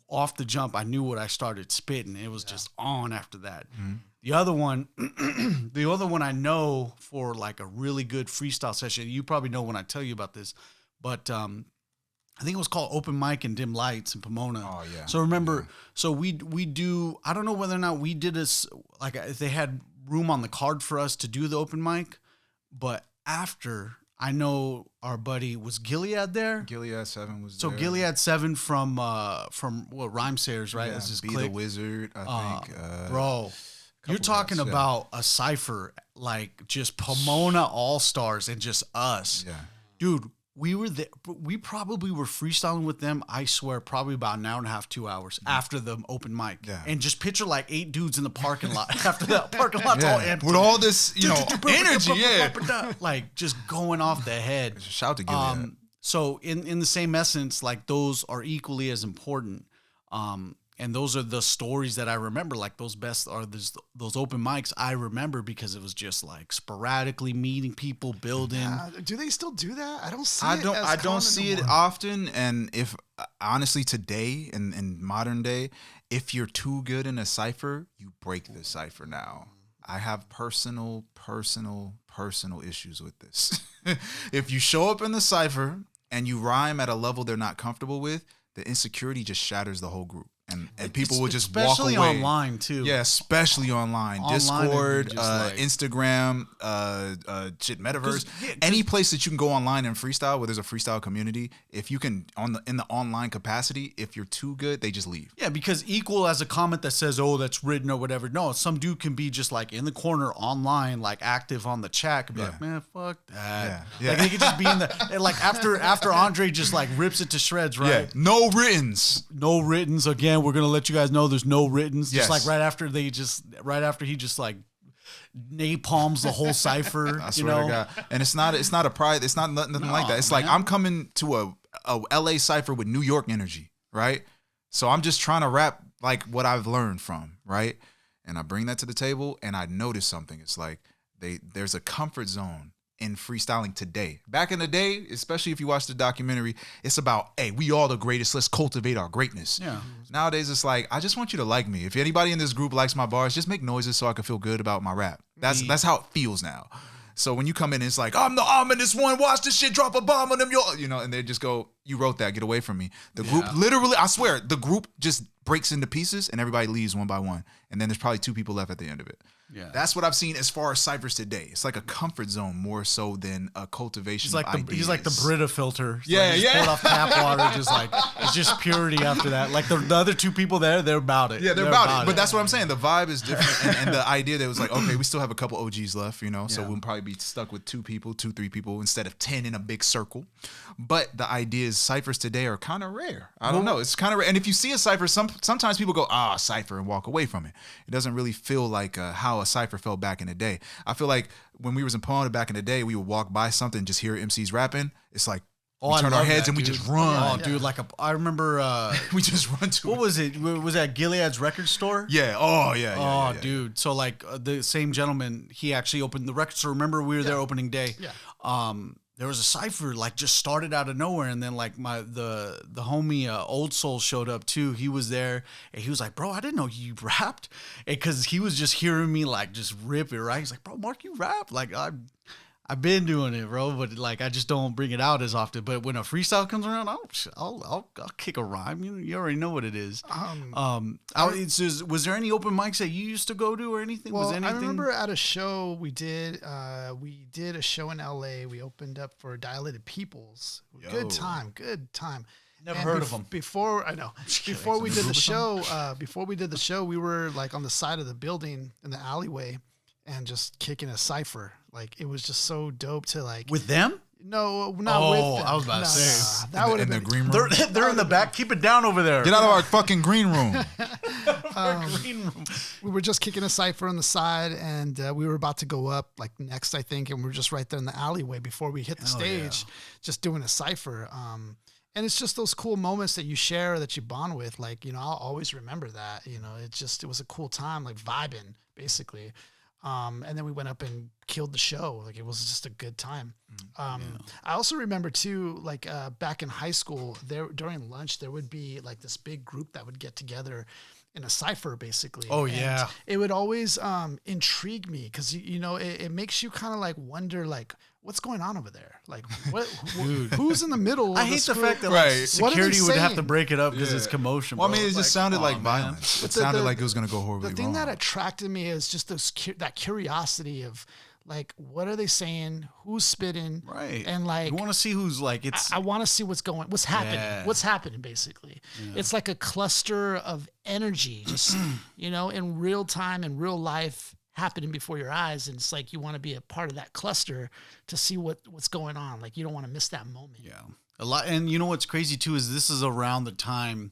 off the jump, I knew what I started spitting. It was just on after that. Mm-hmm. The other one I know for like a really good freestyle session, you probably know when I tell you about this, but I think it was called Open Mic and Dim Lights in Pomona. Oh yeah. So remember, so we do, I don't know whether or not we did this, like if they had room on the card for us to do the open mic, but after, I know our buddy, was Gilead there? Gilead 7 was there. So Gilead 7 from what, Rhymesayers, right? Yeah, That's his Be clique. the Wizard, I think. Bro, you're talking about a cipher, like just Pomona All-Stars and just us. Yeah. Dude, we were there. We probably were freestyling with them, I swear, probably about an hour and a half, 2 hours after the open mic. Yeah. And just picture like 8 dudes in the parking lot after that parking lot's all empty. With all this, energy, like just going off the head. Shout to Gilead. So in the same essence, like those are equally as important. And those are the stories that I remember. Like those those open mics I remember because it was just like sporadically meeting people, building. Do they still do that? I don't see I it. don't. as I don't common see no it more. often. And if honestly, today in modern day, if you're too good in a cipher, you break the cipher now. I have personal issues with this. If you show up in the cipher and you rhyme at a level they're not comfortable with, the insecurity just shatters the whole group. And people will just walk away. Especially online too. Yeah, especially online. Online, Discord, it'd be just like- Instagram, Metaverse. Any place that you can go online and freestyle where there's a freestyle community, if you can in the online capacity, if you're too good, they just leave. Yeah, because equal as a comment that says, "Oh, that's written" or whatever. No, some dude can be just like in the corner online, like active on the chat, and be like, "Man, fuck that." Yeah. Like they could just be in the and like after Andre just like rips it to shreds, right? Yeah, no writtens. No writtens again. We're gonna let you guys know there's no writtens. Yes. Just like right after he just like napalms the whole cipher. I swear to God. And it's not a pride. It's not nothing like that. It's like I'm coming to a LA cipher with New York energy, right? So I'm just trying to rap like what I've learned from, right? And I bring that to the table and I notice something. It's like there's a comfort zone in freestyling today. Back in the day, especially if you watch the documentary, it's about, hey, we all the greatest. Let's cultivate our greatness. Yeah. Nowadays, it's like, I just want you to like me. If anybody in this group likes my bars, just make noises so I can feel good about my rap. That's how it feels now. So when you come in, it's like, I'm the ominous one. Watch this shit, drop a bomb on them. And they just go, you wrote that. Get away from me. The group, literally, I swear, the group just breaks into pieces and everybody leaves one by one. And then there's probably 2 people left at the end of it. Yeah. That's what I've seen as far as ciphers today. It's like a comfort zone more so than a cultivation. He's like the Brita filter. It's Yeah, like just yeah. Pull off tap water, just like it's just purity after that. Like the other 2 people there, they're about it. Yeah, they're about it. But that's what I'm saying. The vibe is different. and the idea that it was like, okay, we still have a couple OGs left, so we'll probably be stuck with 2 people, 2, 3 people instead of 10 in a big circle. But the idea is ciphers today are kind of rare. I don't know. It's kind of rare. And if you see a cipher, sometimes people go, cipher, and walk away from it. It doesn't really feel like how a cipher felt back in the day. I feel like when we was in Pomona back in the day, we would walk by something, just hear MCs rapping. It's like, we turn our heads and we just run. Oh, dude, I remember. We just run to what was it? Was that Gilead's record store? Yeah. Oh, yeah. Oh, dude. So like the same gentleman, he actually opened the record store. Remember we were there opening day. Yeah. There was a cipher like just started out of nowhere, and then like the homie Old Soul showed up too. He was there, and he was like, "Bro, I didn't know you rapped," because he was just hearing me like just rip it. Right? He's like, "Bro, Mark, you rap?" Like I've been doing it, bro, but like I just don't bring it out as often. But when a freestyle comes around, I'll kick a rhyme. You already know what it is. Was there any open mics that you used to go to or anything? Well, was anything? I remember at a show we did a show in LA. We opened up for Dilated Peoples. Good time. Never heard of them. Before we did the show, we were like on the side of the building in the alleyway and just kicking a cipher. Like it was just so dope to like with them. No, not with them. I was about to say. That would have in been the green room. They're in the back. Keep it down over there. Get out of our fucking green room. Green room. We were just kicking a cipher on the side, and we were about to go up like next, I think, and we were just right there in the alleyway before we hit the stage, just doing a cipher. And it's just those cool moments that you share, that you bond with. Like, I'll always remember that. It was a cool time, like vibing, basically. And then we went up and killed the show. Like it was just a good time. I also remember too, like back in high school, during lunch there would be like this big group that would get together in a cipher, basically. Oh, and yeah. it would always intrigue me because it makes you kind of like wonder like what's going on over there, like who's in the middle. I of hate this the group? fact that Right. like, security would have to saying? break it up because it's commotion. Well, I bro. mean, it It's just sounded like man. violence. It But sounded like it was going to go horribly The thing wrong. that attracted me is just that curiosity of like, what are they saying? Who's spitting? Right. And like, you want to see who's like it's. I want to see what's happening. Yeah. What's happening, basically. Yeah. It's like a cluster of energy, just, in real time, in real life, happening before your eyes. And it's like, you want to be a part of that cluster to see what's going on. Like, you don't want to miss that moment. Yeah. A lot. And you know what's crazy too is this is around the time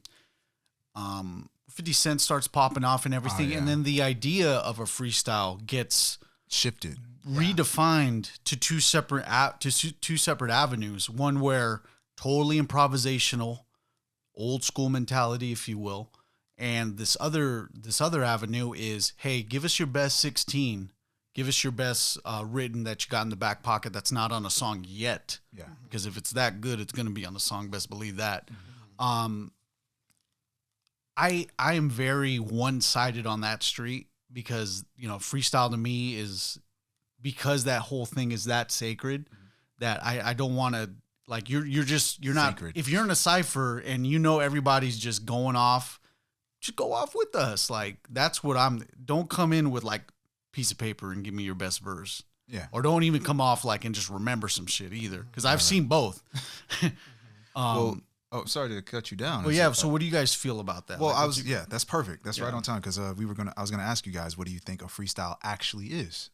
50 Cent starts popping off and everything. And then the idea of a freestyle gets shifted, redefined to two separate avenues. One where totally improvisational, old school mentality, if you will, And this other avenue is, hey, give us your best 16. Give us your best written that you got in the back pocket that's not on a song yet. Yeah. Because if it's that good, it's going to be on the song. Best believe that. I am very one-sided on that street because, freestyle to me is, because that whole thing is that sacred that I don't want to, like, you're not, Sacred. if you're in a cypher and everybody's just going off, just go off with us. Like, that's what don't come in with like piece of paper and give me your best verse. Yeah. Or don't even come off like and just remember some shit either. Cause I've seen both. Sorry to cut you down. Well, yeah. So what do you guys feel about that? Well, Like, that's perfect. That's right on time. Cause I was going to ask you guys, what do you think a freestyle actually is?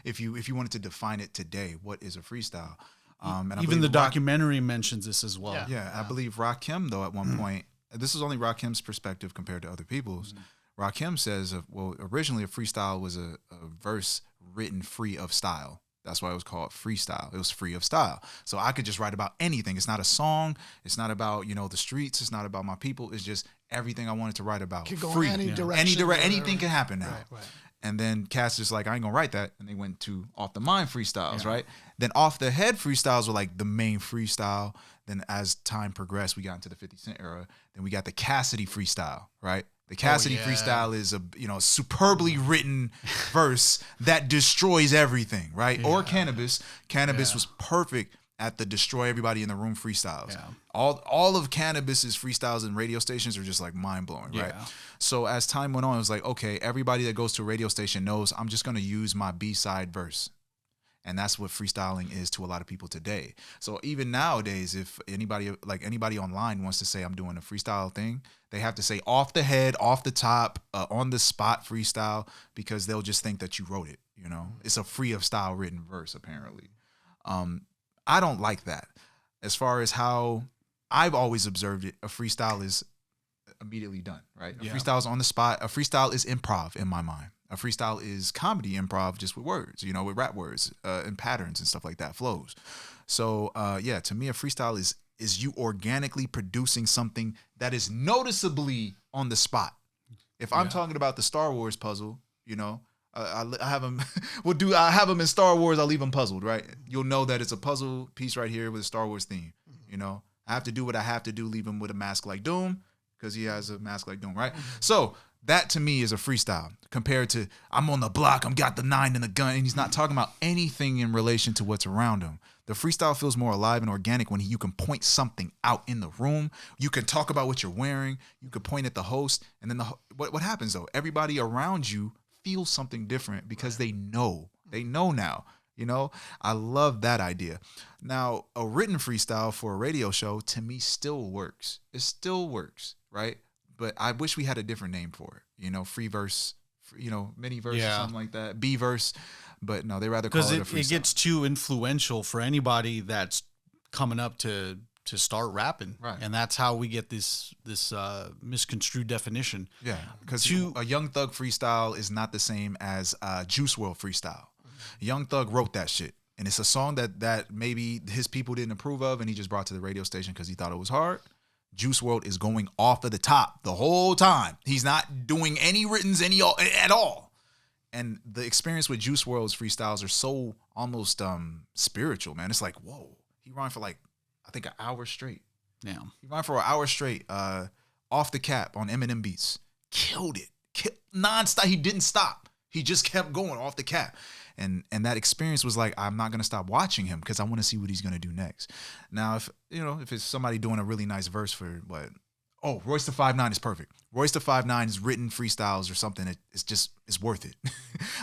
if you wanted to define it today, what is a freestyle? And even the documentary mentions this as well. Yeah. I believe Rakim, though, at one point, this is only Rakim's perspective compared to other people's. Rakim says, originally a freestyle was a verse written free of style. That's why it was called freestyle. It was free of style. So I could just write about anything. It's not a song. It's not about, the streets. It's not about my people. It's just everything I wanted to write about. Could go free. in any direction. Anything can happen now. Right. And then Cass just like, I ain't gonna write that. And they went to off the mind freestyles, right? Then off the head freestyles were like the main freestyle. Then as time progressed, we got into the 50 Cent era. Then we got the Cassidy freestyle, right? The Cassidy freestyle is a superbly written verse that destroys everything, right? Yeah. Or Cannabis. Cannabis was perfect at the destroy everybody in the room freestyles. Yeah. All of Cannabis's freestyles and radio stations are just like mind blowing, right? So as time went on, it was like, okay, everybody that goes to a radio station knows I'm just gonna use my B-side verse. And that's what freestyling is to a lot of people today. So even nowadays, if anybody online wants to say I'm doing a freestyle thing, they have to say off the head, off the top, on the spot freestyle, because they'll just think that you wrote it. It's a free of style written verse apparently. I don't like that. As far as how I've always observed it, a freestyle is immediately done, right? A freestyle is on the spot. A freestyle is improv in my mind. A freestyle is comedy improv just with words, with rap words and patterns and stuff like that, flows. So, to me, a freestyle is you organically producing something that is noticeably on the spot. If I'm talking about the Star Wars puzzle, I have them. I have them in Star Wars. I'll leave them puzzled, right? You'll know that it's a puzzle piece right here with a Star Wars theme. I have to do what I have to do. Leave him with a mask like Doom because he has a mask like Doom, right? So that to me is a freestyle compared to I'm on the block. I'm got the 9 and the gun, and he's not talking about anything in relation to what's around him. The freestyle feels more alive and organic when you can point something out in the room. You can talk about what you're wearing. You can point at the host, and then what happens though? Everybody around you feels something different because they know. They know now. I love that idea. Now, a written freestyle for a radio show to me still works. It still works, right? But I wish we had a different name for it. Free verse, mini verse or something like that. B verse. But no, they rather call it a freestyle. Because it gets too influential for anybody that's coming up to start rapping. Right. And that's how we get this misconstrued definition. Yeah. Because a Young Thug freestyle is not the same as Juice WRLD freestyle. Young Thug wrote that shit. And it's a song that maybe his people didn't approve of and he just brought to the radio station because he thought it was hard. Juice WRLD is going off of the top the whole time. He's not doing any writtens at all. And the experience with Juice WRLD's freestyles are so almost spiritual, man. It's like, whoa. He rhymed for like, I think an hour straight. Yeah. He rhymed for an hour straight off the cap on Eminem beats. Killed it. Non-stop. He didn't stop. He just kept going off the cap. And that experience was like, I'm not going to stop watching him because I want to see what he's going to do next. Now, if it's somebody doing a really nice verse for what? Oh, Royce da 5'9" is perfect. Royce da 5'9" is written freestyles or something. It's worth it.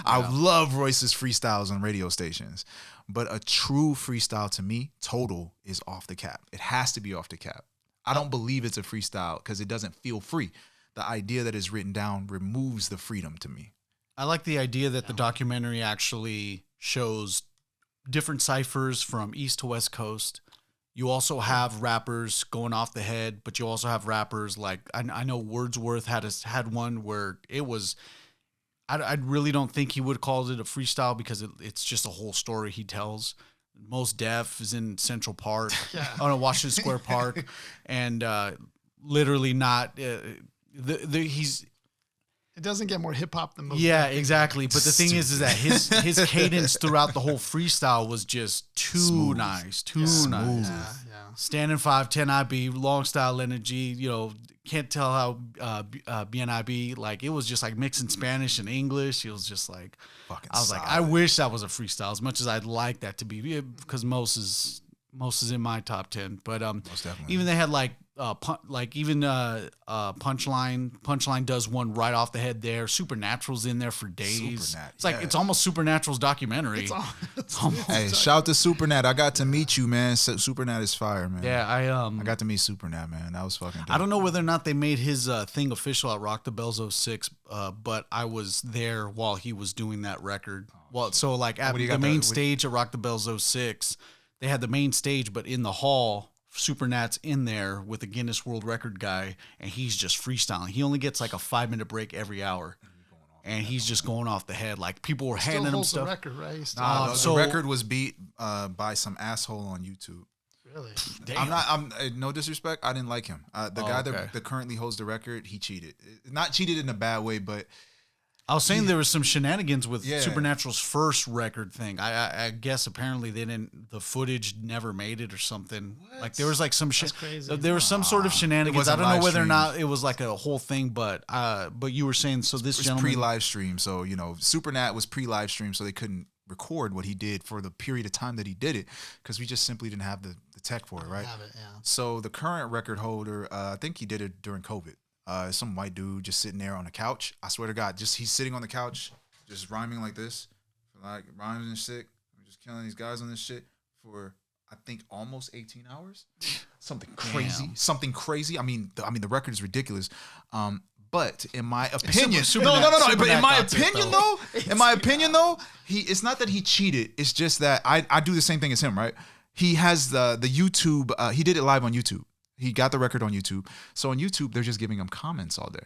I love Royce's freestyles on radio stations. But a true freestyle to me, total, is off the cap. It has to be off the cap. I don't believe it's a freestyle because it doesn't feel free. The idea that is written down removes the freedom to me. I like the idea that the documentary actually shows different ciphers from East to West Coast. You also have rappers going off the head, but you also have rappers like I know Wordsworth had one where it was. I really don't think he would have called it a freestyle because it's just a whole story he tells. Mos Def is in Central Park, Washington Square Park, and literally not. he's. It doesn't get more hip hop than most. Yeah, exactly. But the thing is that his cadence throughout the whole freestyle was just too nice, too nice. Yeah. Standing 5'10" IB, long style energy. Can't tell how BNIB, like, it was just like mixing Spanish and English. It was just like, Fucking I was solid. like, I wish that was a freestyle as much as I'd like that to be, because most is in my top 10. But Most definitely. even they had like Punchline does one right off the head there. Supernatural's in there for days. Supernat, It's like yeah. it's almost Supernatural's documentary. Hey, shout to Supernat. I got to meet you, man. Supernat is fire, man. Yeah, I got to meet Supernat, man. That was fucking dope. I don't know whether or not they made his thing official at Rock the Bells 06, but I was there while he was doing that record. Well, so like at What do you the got main the- stage at Rock the Bells 06, they had the main stage, but in the hall, Supernat's in there with a Guinness World Record guy, and he's just freestyling. He only gets like a 5-minute break every hour, and he's just going off the head. Like, people were Still handing him holds the stuff. record, right? He's still- Nah, so- the record was beat by some asshole on YouTube. really? Damn. I'm no disrespect. I didn't like him. The guy okay. that currently holds the record, he cheated. Not cheated in a bad way, but I was saying there was some shenanigans with Yeah. Supernatural's first record thing. I guess apparently the footage never made it or something. Like, there was like some shit. crazy. There was some sort of shenanigans. I wasn't don't know live whether or streamed. not it was like a whole thing, but you were saying, so this it's gentleman. pre-live stream. So Supernat was pre-live stream, so they couldn't record what he did for the period of time that he did it, because we just simply didn't have the tech for it, right? Have it, yeah. So the current record holder, I think he did it during COVID. Some white dude just sitting there on a couch. I swear to God, just he's sitting on the couch, just rhyming like this, like rhymes and shit. We're just killing these guys on this shit for, I think, almost 18 hours. Something crazy. Damn. Something crazy. I mean, the record is ridiculous. But in my opinion, Super- no. Supernat But in my got it, opinion, though. though, it's not that he cheated. It's just that I do the same thing as him, right? He has the YouTube. He did it live on YouTube. He got the record on YouTube. So on YouTube, they're just giving him comments all day.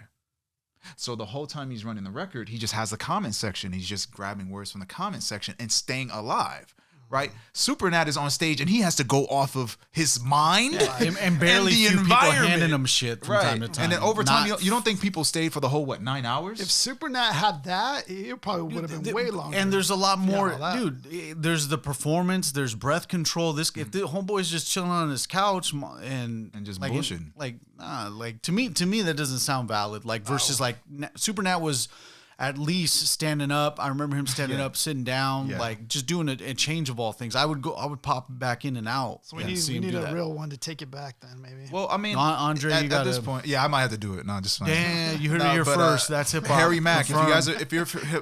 So the whole time he's running the record, he just has the comment section. He's just grabbing words from the comment section and staying alive, right? Supernat is on stage and he has to go off of his mind and barely the few people environment. handing him shit from time to time. And then over time, Not- you don't think people stayed for the whole 9 hours? If Supernat had that, it probably would have been way longer. And there's a lot Yeah, more, all that. dude. There's the performance. There's breath control. If the homeboy's just chilling on his couch and just like, bullshitting. Like to me that doesn't sound valid. Like, versus like Supernat was at least standing up. I remember him standing up, sitting down, Yeah. like just doing a change of all things. I would pop back in and out. So we and need, see we him need do a that. real one to take it back then, maybe. Well, I mean, Andre, you at this gotta- point, yeah, I might have to do it. No, just fine. Damn, you heard it No, here but, first. That's hip hop. Harry Mack. If you Confirmed. guys,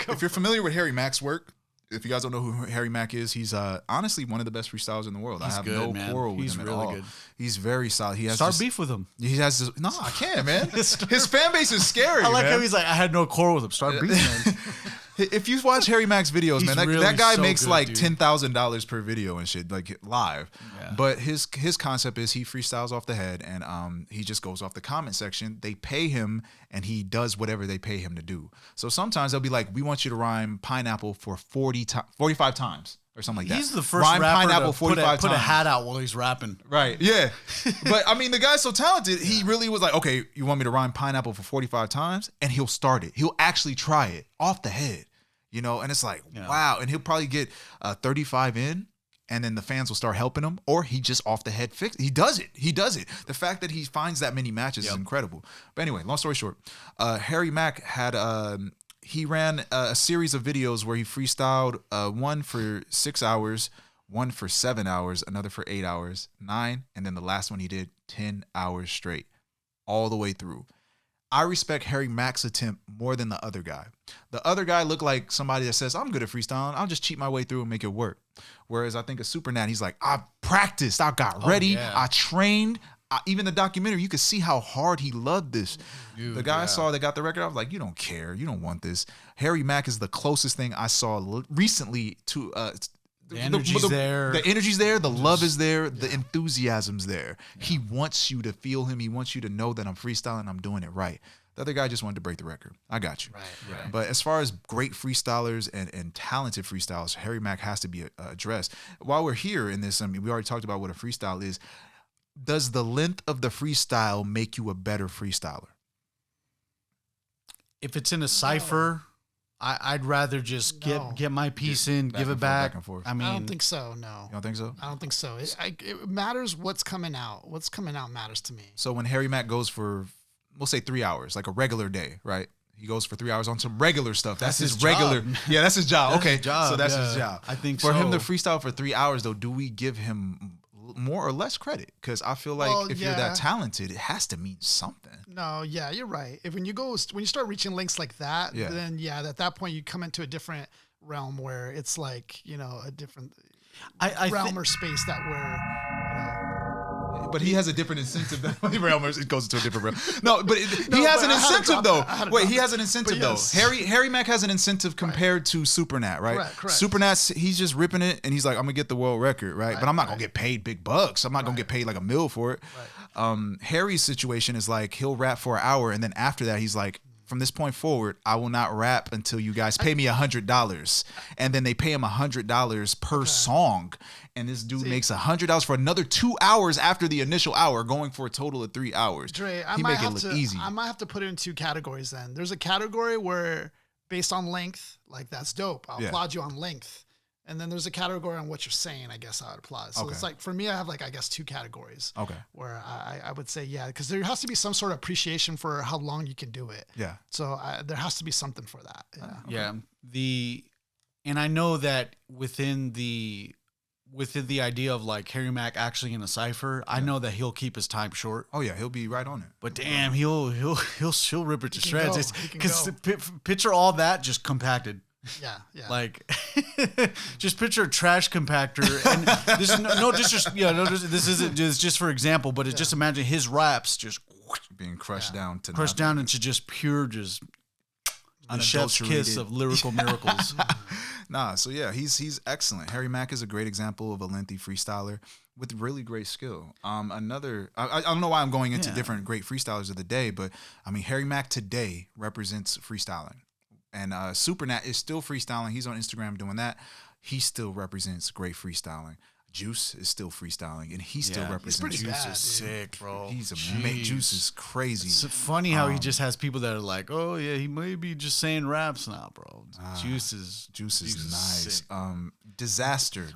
if you're familiar with Harry Mack's work, if you guys don't know who Harry Mack is, he's honestly one of the best freestylers in the world. He's I have good, no man. quarrel with He's him at really all. good. He's very solid. He has Start this- beef with him. He has this, no, I can't, man. His fan base is scary. I like man. how he's like, I had no quarrel with him. Start beefing him. If you watch Harry Mack's videos, He's man, that really guy so makes good, like dude. $10,000 per video and shit, like live. Yeah. But his concept is he freestyles off the head, and he just goes off the comment section. They pay him, and he does whatever they pay him to do. So sometimes they'll be like, "We want you to rhyme pineapple for 45 times." Or something like that. He's the first Rhyme rapper pineapple to 45 put a times. hat out while he's rapping. Right. Yeah. But I mean, the guy's so talented. He really was like, okay, you want me to rhyme pineapple for 45 times? And he'll start it. He'll actually try it off the head, And it's like, wow. And he'll probably get 35 in, and then the fans will start helping him, or he just off the head fix. He does it. The fact that he finds that many matches is incredible. But anyway, long story short, Harry Mack had he ran a series of videos where he freestyled, one for 6 hours, one for 7 hours, another for 8 hours, 9, and then the last one he did 10 hours straight, all the way through. I respect Harry Mack's attempt more than the other guy. The other guy looked like somebody that says, I'm good at freestyling. I'll just cheat my way through and make it work. Whereas I think a Supernat, he's like, I practiced, I got ready, I trained. Even the documentary, you could see how hard he loved this. Dude, the guy I saw that got the record, I was like, you don't care. You don't want this. Harry Mack is the closest thing I saw recently to... The energy's there. The energy's there. The love is there. The enthusiasm's there. Yeah. He wants you to feel him. He wants you to know that I'm freestyling. I'm doing it right. The other guy just wanted to break the record. I got you. Right. But as far as great freestylers and talented freestylers, Harry Mack has to be addressed. While we're here in this, I mean, we already talked about what a freestyle is. Does the length of the freestyle make you a better freestyler? if it's in a cipher, I'd rather just get my piece in, give it back. and forth. I mean, I don't think so. No, You don't think so? I don't think so. It matters what's coming out. What's coming out matters to me. So when Harry Mack goes for, we'll say 3 hours, like a regular day, right? He goes for 3 hours on some regular stuff. That's his regular. job. Yeah, that's his job. That's Okay, his job, so that's yeah. his job. I think for so. him to freestyle for 3 hours though, do we give him more or less credit? Because I feel like Well, if you're yeah. that talented, it has to mean something. No, yeah, you're right. When you start reaching lengths like that, Yeah. then at that point you come into a different realm where it's like, a different realm or space that where, But he has a different incentive than it goes into a different realm. No, but he No, has but an I had to incentive drop though. it. I had to Wait, drop he it. has an incentive But yes. though. Harry Mack has an incentive compared to Supernat, right? Correct. Supernat, he's just ripping it, and he's like, I'm gonna get the world record, right? But I'm not gonna get paid big bucks. I'm not gonna get paid like $1 million for it. Harry's situation is like he'll rap for an hour, and then after that, he's like, from this point forward, I will not rap until you guys pay me $100. And then they pay him $100 per song. And this dude makes $100 for another 2 hours after the initial hour, going for a total of 3 hours. Dre, he make it look easy. I might have to put it in 2 categories then. There's a category where based on length, like that's dope. I'll applaud you on length. And then there's a category on what you're saying, I guess I would applaud. So it's like, for me, I have like, I guess 2 categories. Okay. Where I would say, because there has to be some sort of appreciation for how long you can do it. Yeah. So there has to be something for that. Yeah. Yeah. And I know that within the idea of like Harry Mack actually in a cipher, I know that he'll keep his time short. Oh yeah, he'll be right on it. But damn, he'll rip it to shreds. He can Because go. picture all that just compacted. Yeah. Like, just picture a trash compactor, and this is this isn't just for example, but it's just imagine his raps just Being crushed down to crushed down into just pure, just the chef's kiss of lyrical miracles. Nah, so yeah, he's excellent. Harry Mack is a great example of a lengthy freestyler with really great skill. I don't know why I'm going into different great freestylers of the day, but I mean Harry Mack today represents freestyling. And Supernat is still freestyling. He's on Instagram doing that. He still represents great freestyling. Juice is still freestyling, and he still represents. Juice Juice bad, is sick, bro. He's amazing. Juice is crazy. It's funny how he just has people that are like, oh yeah, he may be just saying raps now, bro. Juice is nice. sick. Disaster,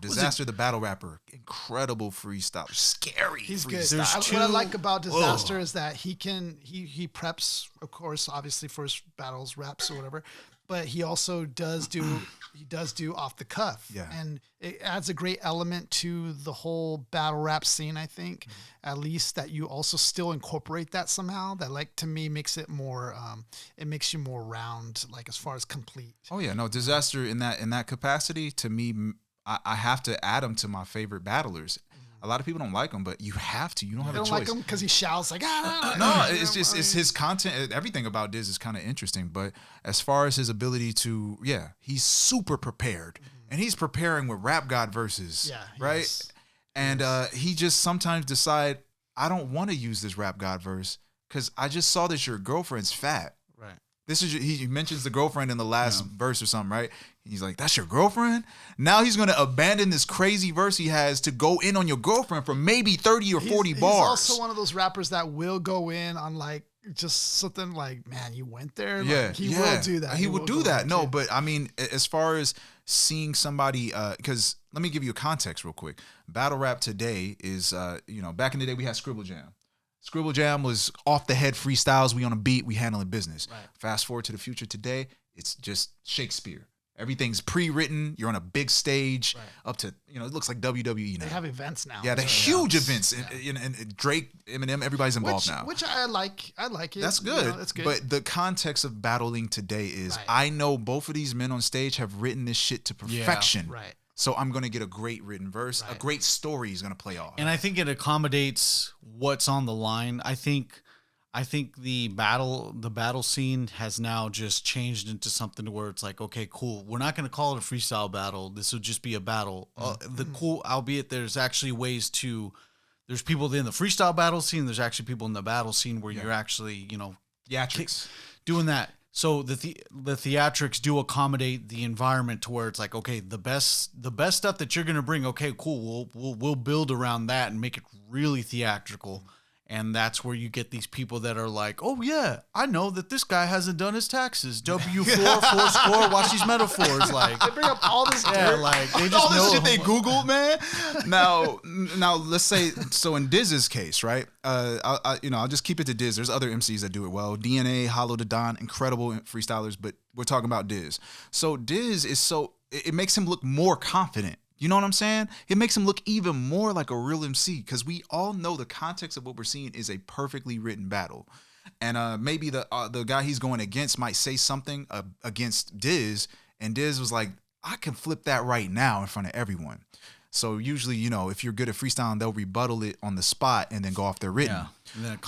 the battle rapper, incredible freestyle, scary. He's good. freestyle. What I like about Disaster is that he preps, of course, obviously for his battles, raps or whatever, but he also does do off the cuff. Yeah. And it adds a great element to the whole battle rap scene, I think. At least that you also still incorporate that somehow. That, like, to me makes it more it makes you more round, like as far as complete. Oh yeah, no, Disaster in that capacity, to me, I have to add him to my favorite battlers. A lot of people don't like him, but you have to. You don't have They a don't choice. like him because he shouts like, No, it's just it's his content. Everything about Diz is kind of interesting. But as far as his ability to, he's super prepared, and he's preparing with Rap God verses, right? Yes. And he just sometimes decide, I don't want to use this Rap God verse because I just saw that your girlfriend's fat. Right. This is he mentions the girlfriend in the last verse or something, right? He's like, that's your girlfriend? Now he's going to abandon this crazy verse he has to go in on your girlfriend for maybe 30 or 40 bars. He's also one of those rappers that will go in on like just something like, man, you went there. Like, he will do that. He would do go that. in, No, too. but I mean, as far as seeing somebody, because let me give you a context real quick. Battle rap today is, back in the day we had Scribble Jam. Scribble Jam was off the head freestyles. We on a beat, we handling business. Right. Fast forward to the future today, it's just Shakespeare. Everything's pre-written. You're on a big stage up to, it looks like WWE now. They have events now. Yeah, they're huge events. And Drake, Eminem, everybody's involved now. Which I like. I like it. That's good. That's good. But the context of battling today is I know both of these men on stage have written this shit to perfection. Right. So I'm going to get a great written verse. A great story is going to play off. And I think it accommodates what's on the line. I think the battle scene has now just changed into something where it's like, okay, cool. We're not going to call it a freestyle battle. This will just be a battle. Albeit there's actually ways to, there's people in the freestyle battle scene. There's actually people in the battle scene where you're actually, theatrics doing that. So the theatrics do accommodate the environment to where it's like, okay, the best stuff that you're gonna bring, okay, cool, we'll build around that and make it really theatrical. And that's where you get these people that are like, oh, yeah, I know that this guy hasn't done his taxes. W4, 4 score, watch these metaphors. Like, They bring up all this dirt. like, they just all this know. shit they Googled, man. Now, let's say, so in Diz's case, right? I'll just keep it to Diz. There's other MCs that do it well. DNA, Hollow to Don, incredible freestylers, but we're talking about Diz. So Diz is it makes him look more confident. You know what I'm saying? It makes him look even more like a real MC because we all know the context of what we're seeing is a perfectly written battle. And maybe the guy he's going against might say something against Diz, and Diz was like, I can flip that right now in front of everyone. So usually, if you're good at freestyling, they'll rebuttal it on the spot and then go off their written. Yeah, and then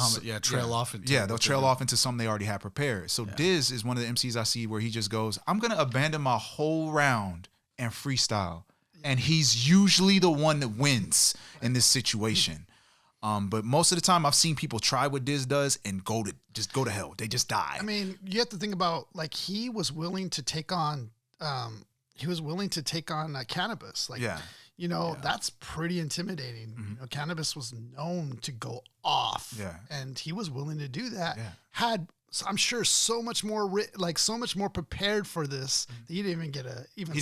trail off. They'll trail off into something they already have prepared. So Diz is one of the MCs I see where he just goes, I'm going to abandon my whole round and freestyle. And he's usually the one that wins in this situation. But most of the time I've seen people try what Diz does and go to hell. They just die. I mean, you have to think about, like, he was willing to take on Cannabis. Like, that's pretty intimidating. Mm-hmm. Cannabis was known to go off. Yeah. And he was willing to do that. Yeah. I'm sure so much more prepared for this. That he didn't even get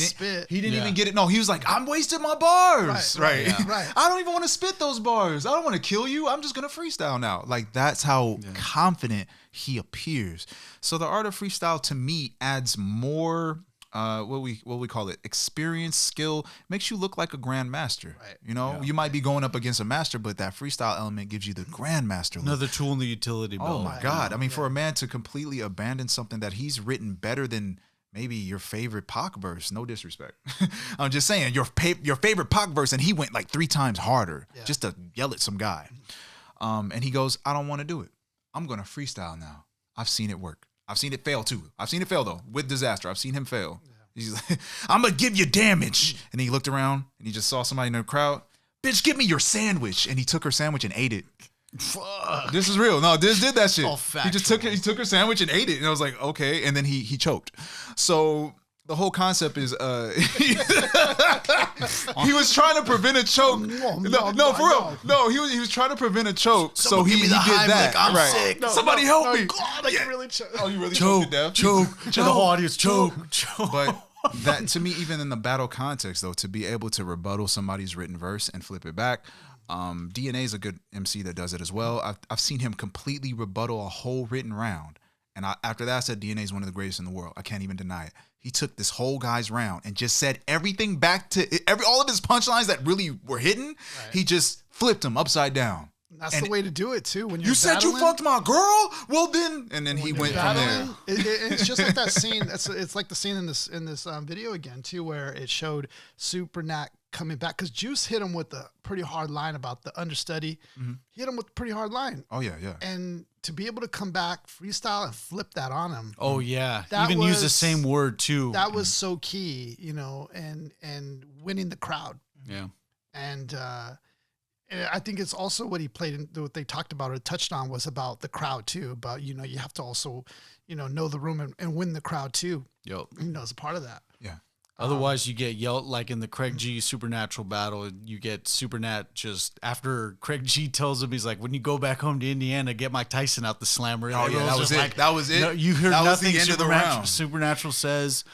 spit. He didn't even get it. No, he was like, I'm wasting my bars. Right. Right. I don't even want to spit those bars. I don't want to kill you. I'm just going to freestyle now. Like, that's how confident he appears. So the art of freestyle to me adds more, what we call it, experience, skill, makes you look like a grandmaster. Right. You might be going up against a master, but that freestyle element gives you the grandmaster look. Another tool in the utility belt. Oh my God. I mean, for a man to completely abandon something that he's written better than maybe your favorite Pac verse, no disrespect. I'm just saying, your favorite Pac verse, and he went like 3 times harder just to yell at some guy. And he goes, I don't want to do it. I'm going to freestyle now. I've seen it work. I've seen it fail too. I've seen it fail though, with disaster. I've seen him fail. Yeah. He's like, I'm going to give you damage. And he looked around and he just saw somebody in the crowd. Bitch, give me your sandwich. And he took her sandwich and ate it. Fuck. This is real. No, Diz did that shit. He just took her sandwich and ate it. And I was like, okay. And then he choked. So the whole concept is he was trying to prevent a choke. No, for real. No, he was trying to prevent a choke. So he did that. I'm right. sick. No, somebody help me. God, I can really choke. Oh, you really choked to death? Choke. The whole audience choke. But that, to me, even in the battle context, though, to be able to rebuttal somebody's written verse and flip it back, DNA is a good MC that does it as well. I've seen him completely rebuttal a whole written round. And after that, I said DNA is one of the greatest in the world. I can't even deny it. He took this whole guy's round and just said everything back to all of his punchlines that really were hidden. Right. He just flipped them upside down. That's the way to do it too. When you're said battling, you fucked my girl, well then, and then he went battling, from there. It's just like that scene. It's like the scene in this video again too, where it showed Supernat coming back because Juice hit him with a pretty hard line about the understudy. Mm-hmm. He hit him with a pretty hard line. Oh yeah. And to be able to come back, freestyle, and flip that on him. Oh yeah, even use the same word too. That was so key, and winning the crowd. Yeah, and I think it's also what he played in, what they talked about or touched on was about the crowd too. About you have to also know the room and win the crowd too. Yep, as a part of that. Yeah. Otherwise, you get yelled like in the Craig G Supernatural battle. You get Supernat just after Craig G tells him, he's like, "When you go back home to Indiana, get Mike Tyson out the slammer." Oh yeah, that was it. That was it. No, you heard that nothing. Was the end of the round. Supernatural says.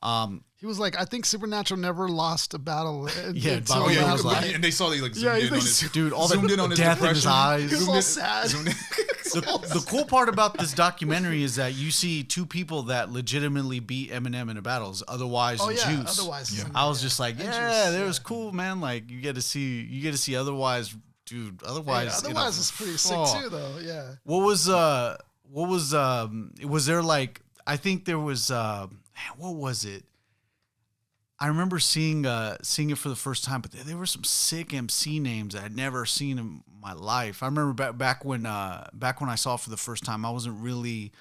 He was like, I think Supernatural never lost a battle. And they saw they like zoomed in on his dude, all zoomed in on his death in his eyes. He was all sad. The cool part about this documentary is that you see two people that legitimately beat Eminem in the battles. Otherwise, Juice. I was just like, that was cool, man. Like you get to see otherwise, dude. Otherwise, it's pretty sick too, though. Yeah. Was there like? I think there was. What was it? I remember seeing it for the first time, but there were some sick MC names that I'd never seen in my life. I remember back when I saw it for the first time, I wasn't really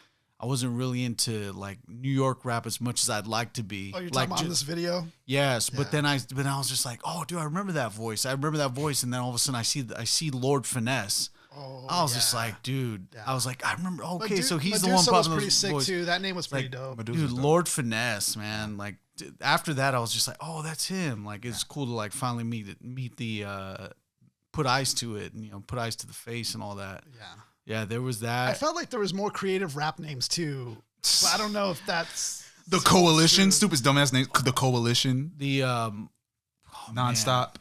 into like New York rap as much as I'd like to be. Oh, you're talking about this video? Yes, yeah. But then I was just like, oh, dude, I remember that voice. And then all of a sudden I see Lord Finesse. Oh, I was just like, dude. Yeah. I was like, I remember. Okay, so he's the one Medusa popping was pretty those sick boys. too. That name was pretty dope. Dude, Lord Finesse, man. Like after that, I was just like, oh, that's him. Like it's cool to like finally meet the put eyes to it and, put eyes to the face and all that. Yeah, there was that. I felt like there was more creative rap names too, but I don't know if that's the Coalition, stupid dumbass name. The Coalition, the Nonstop,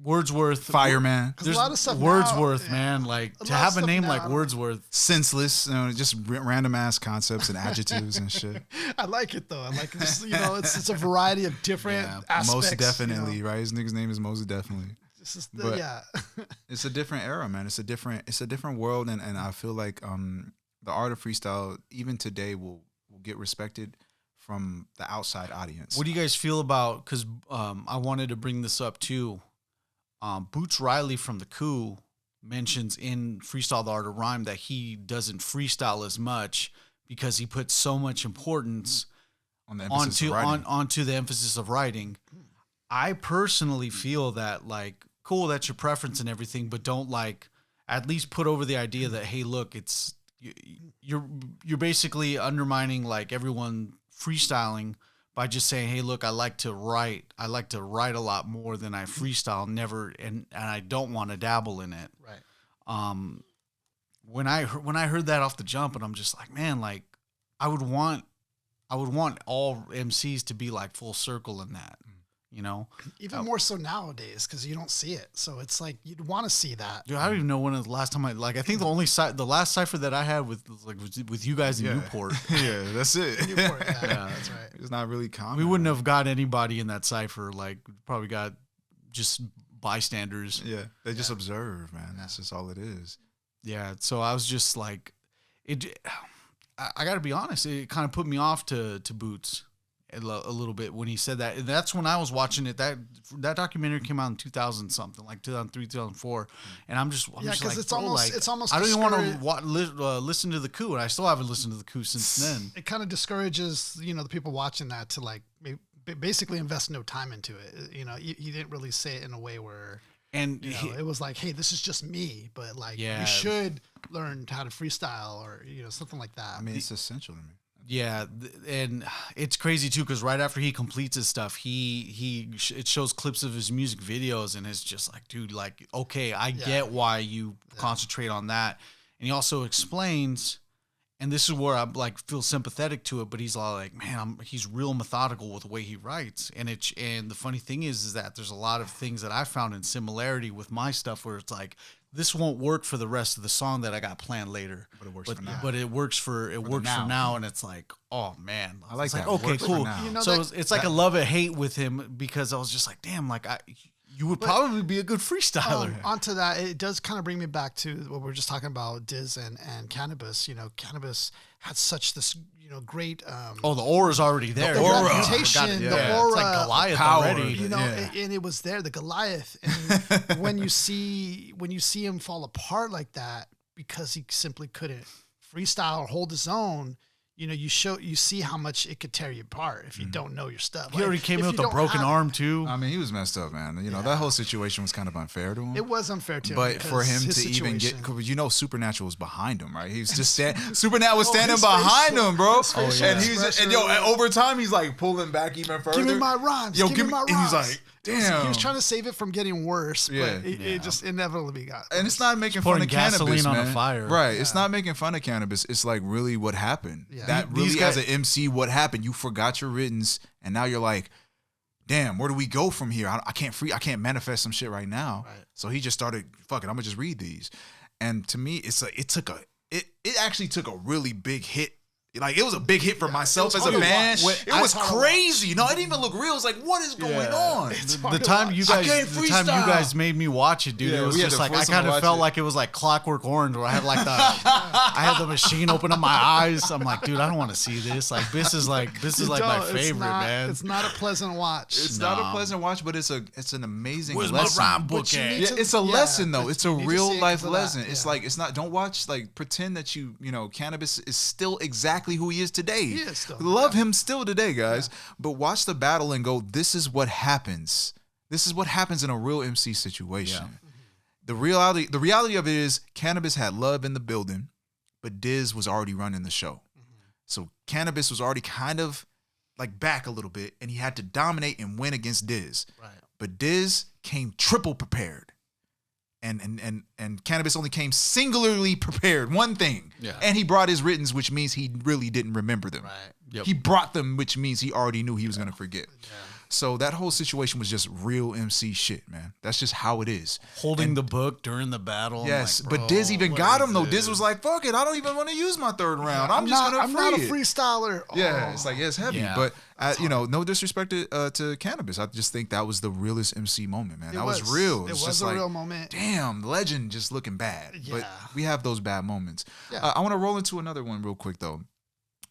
Wordsworth, Fireman. There's a lot of stuff. Wordsworth, now, man, like to have a name like Wordsworth, senseless, just random ass concepts and adjectives and shit. I like it though. I like this. It's a variety of different aspects. Most definitely, right? His nigga's name is most definitely. Yeah. It's a different era, man. It's a different world, and I feel like the art of freestyle even today will get respected from the outside audience. What do you guys feel about? Because I wanted to bring this up too. Boots Riley from the Coup mentions in Freestyle the Art of Rhyme that he doesn't freestyle as much because he puts so much importance onto the emphasis of writing. I personally feel that, like, cool, that's your preference and everything, but don't, like, at least put over the idea that, hey, look, it's you're basically undermining, like, everyone freestyling by just saying, hey, look, I like to write a lot more than I freestyle, and I don't want to dabble in it. Right. When I heard that off the jump, and I'm just like, man, like, I would want all MCs to be like full circle in that. Even more so nowadays because you don't see it. So it's like you'd want to see that. Dude, I don't even know when the last time I think the last cipher that I had with you guys in Newport. Yeah, that's it. Newport, yeah, that's right. It's not really common. We wouldn't have got anybody in that cipher. Like, probably got just bystanders. Yeah, they just observe, man. That's just all it is. Yeah. So I was just like, I got to be honest. It kind of put me off to Boots a little bit when he said that. And that's when I was watching it. That documentary came out in 2000 something, like 2003, 2004. And I'm just because like, it's almost I don't even want to listen to the Coup, and I still haven't listened to the Coup since then. It kind of discourages the people watching that to like basically invest no time into it. He didn't really say it in a way where. And it was like, hey, this is just me, but like you should learn how to freestyle or something like that. I mean, it's essential to me. Yeah, and it's crazy too because right after he completes his stuff, it shows clips of his music videos, and it's just like, dude, like, okay, I get why you concentrate on that. And he also explains, and this is where I like feel sympathetic to it, but he's all like, man, he's real methodical with the way he writes, and the funny thing is that there's a lot of things that I found in similarity with my stuff where it's like, this won't work for the rest of the song that I got planned later, but it works for now. But it works for now, and it's like, oh man, I like that. Like, okay, cool. So it's like a love and hate with him because I was just like, damn, like you would probably be a good freestyler. Onto that, it does kind of bring me back to what we were just talking about, Diz and Cannabis. Cannabis had such this great. The aura's already there. The aura. reputation, the aura, it's like Goliath power, already. And it was there, the Goliath. And when you see him fall apart like that because he simply couldn't freestyle or hold his own, you see how much it could tear you apart if you don't know your stuff. He already came in with a broken arm too. I mean, he was messed up, man. That whole situation was kind of unfair to him. It was unfair to him. But for him to even get, Supernatural was behind him, right? He was just Supernatural was standing behind him, bro. And and over time he's like pulling back even further. Give me my rhymes. Give me my rhymes. And he's like, damn. He was trying to save it from getting worse, but it just inevitably got worse. And it's not making fun of Cannabis, man. On a fire. Right. Yeah. It's not making fun of Cannabis. It's like really what happened. Yeah. That really, as an MC, what happened? You forgot your writtens, and now you're like, damn, where do we go from here? I can't manifest some shit right now. Right. So he just started, fuck it, I'm gonna just read these. And to me, it actually took a really big hit. Like, it was a big hit for myself as a fan. It was crazy. It didn't even look real. It was like, what is going on? The time you guys made me watch it, dude, it was just like, I kind of felt like it was like Clockwork Orange, where I had like I had the machine open up my eyes. I'm like, dude, I don't want to see this. Like, this is like my favorite, man. It's not a pleasant watch. It's not a pleasant watch, but it's an amazing lesson. Where's my rhyme book at? Yeah, it's a lesson though. It's a real life lesson. It's like, it's not. Don't watch, like, pretend that Cannabis is still exactly who he is today. He is still. Love him still today, guys. Yeah. But watch the battle and go, this is what happens. This is what happens in a real MC situation. Yeah. Mm-hmm. The reality of it is Cannabis had love in the building, but Diz was already running the show. Mm-hmm. So Cannabis was already kind of like back a little bit, and he had to dominate and win against Diz. Right. But Diz came triple prepared. and Cannabis only came singularly prepared, one thing. Yeah. And he brought his writtens, which means he really didn't remember them. Right. Yep. He brought them, which means he already knew he was going to forget. Yeah. So that whole situation was just real MC shit, man. That's just how it is. Holding the book during the battle. Yes, like, but Diz even got him, though. this? Diz was like, fuck it, I don't even want to use my third round. I'm just going to free I'm not a it. freestyler. Yeah, it's like, yeah, it's heavy. Yeah. But, no disrespect to Cannabis. I just think that was the realest MC moment, man. That was real. It was just a like, real moment. Damn, legend just looking bad. Yeah. But we have those bad moments. Yeah. I want to roll into another one real quick, though.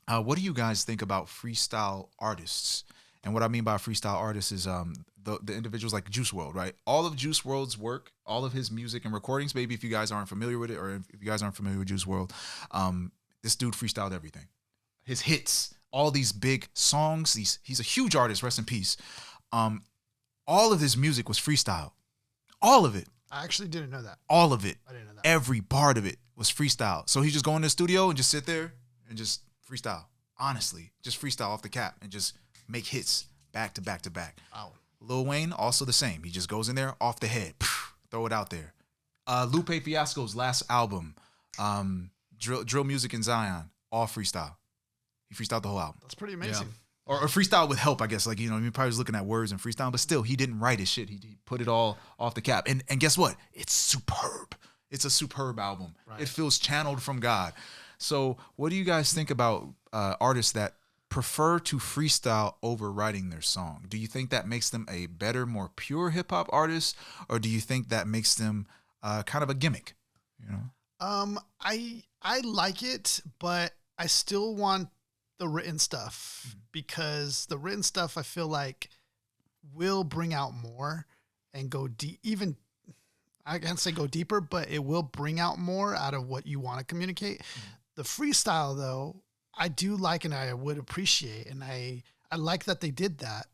What do you guys think about freestyle artists? And what I mean by freestyle artists is the individuals like Juice WRLD, right? All of Juice WRLD's work, all of his music and recordings, maybe if you guys aren't familiar with it, or if you guys aren't familiar with Juice WRLD, this dude freestyled everything. His hits, all these big songs, he's a huge artist, rest in peace. All of his music was freestyle. All of it. I actually didn't know that. All of it. I didn't know that. Every part of it was freestyle. So he just go in the studio and just sit there and just freestyle. Honestly, just freestyle off the cap and just make hits back to back to back. Wow. Lil Wayne, also the same. He just goes in there off the head, throw it out there. Lupe Fiasco's last album, Drill Music in Zion, all freestyle. He freestyled the whole album. That's pretty amazing. Or freestyle with help, I guess. Like, he probably was looking at words and freestyle, but still, he didn't write his shit. He put it all off the cap. And guess what? It's superb. It's a superb album. Right. It feels channeled from God. So what do you guys think about artists that prefer to freestyle over writing their song? Do you think that makes them a better, more pure hip hop artist, or do you think that makes them kind of a gimmick? I like it, but I still want the written stuff because the written stuff I feel like will bring out more and go deep. Even I can't say go deeper, but it will bring out more out of what you want to communicate. The freestyle, though, I do like and I would appreciate, and I like that they did that,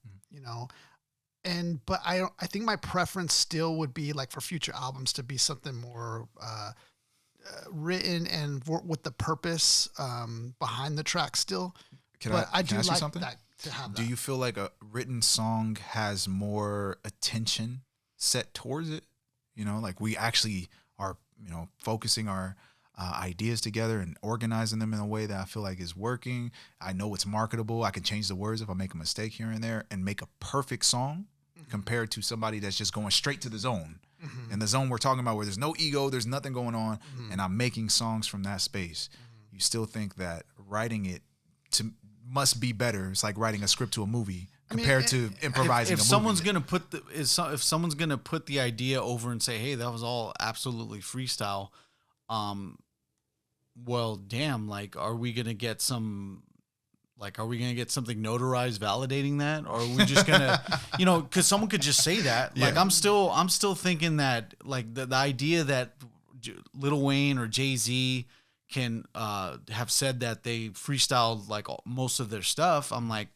but I think my preference still would be like for future albums to be something more written and with the purpose behind the track still. Can I ask you something? That to have that. Do you feel like a written song has more attention set towards it? Like we actually are, focusing our ideas together and organizing them in a way that I feel like is working. I know it's marketable. I can change the words if I make a mistake here and there and make a perfect song compared to somebody that's just going straight to the zone. And the zone we're talking about where there's no ego, there's nothing going on, and I'm making songs from that space. You still think that writing it must be better. It's like writing a script to a movie compared to improvising if a movie. If someone's gonna put the idea over and say, hey, that was all absolutely freestyle, well, damn, like, are we gonna get something notarized validating that? Or are we just gonna, because someone could just say that. Like, I'm still thinking that, like, the idea that Lil Wayne or Jay-Z can have said that they freestyled, like, most of their stuff. I'm like,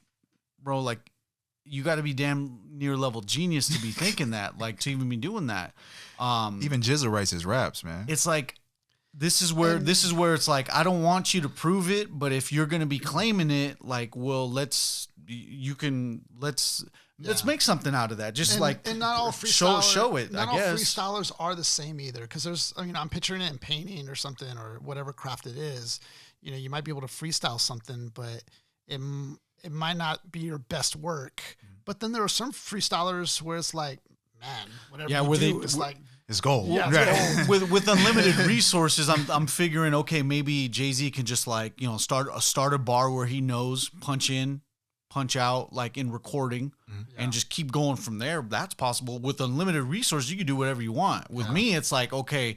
bro, like, you got to be damn near level genius to be thinking that, like, to even be doing that. Even Jizza writes his raps, man. It's like, this is where it's like, I don't want you to prove it, but if you're going to be claiming it, like, well, let's make something out of that. Just and not all freestylers show it. Not I all guess freestylers are the same either, because I'm picturing it in painting or something or whatever craft it is. You might be able to freestyle something, but it might not be your best work. But then there are some freestylers where it's like, man, whatever it's like. It's gold. Yeah, it's gold. with unlimited resources, I'm figuring, okay, maybe Jay-Z can just, like, start a bar where he knows, punch in, punch out, like in recording, and just keep going from there. That's possible. With unlimited resources, you can do whatever you want. With me, it's like, okay,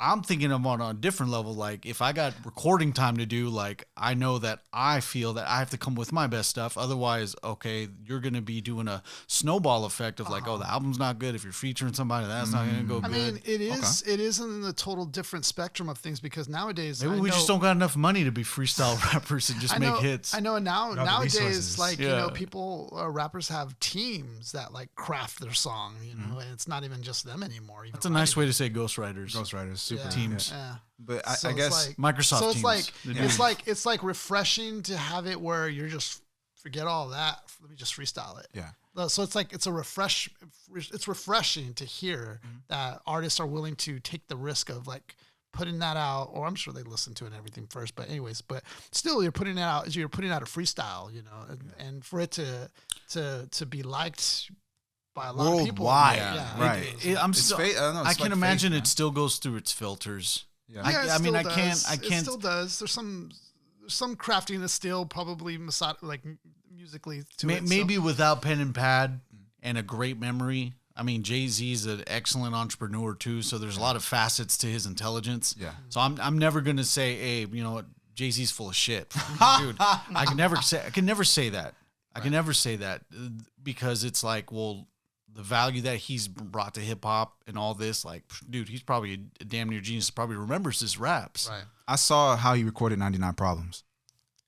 I'm thinking of on a different level. Like, if I got recording time to do, like, I know that I feel that I have to come with my best stuff. Otherwise, okay, you're going to be doing a snowball effect of like, oh, the album's not good. If you're featuring somebody, that's not going to go good. I mean, it is in the total different spectrum of things, because nowadays, maybe we just don't got enough money to be freestyle rappers and just make hits. I know. And nowadays, like, people, rappers have teams that, like, craft their song, and it's not even just them anymore. That's a nice way to say ghostwriters. Super teams. Yeah. But I guess like, Microsoft so teams. It's like refreshing to have it where you're just forget all that. Let me just freestyle it. Yeah. So it's like it's a refresh it's refreshing to hear that artists are willing to take the risk of like putting that out, or I'm sure they listen to it and everything first, but anyways, but still you're putting it out as you're putting out a freestyle, you know, and for it to be liked by a lot of people. Worldwide, right. I can imagine it still goes through its filters. Yeah. I mean, I can't. can't. It still does. There's some craftiness still, probably like musically to it. Maybe without pen and pad and a great memory. I mean, Jay-Z's an excellent entrepreneur too, so there's a lot of facets to his intelligence. Yeah. So I'm never gonna say, hey, you know what, Jay-Z's full of shit, dude. I can never say that. I can never say that because it's like, well, the value that he's brought to hip hop and all this, like, dude, he's probably a damn near genius. Probably remembers his raps. Right. I saw how he recorded 99 Problems,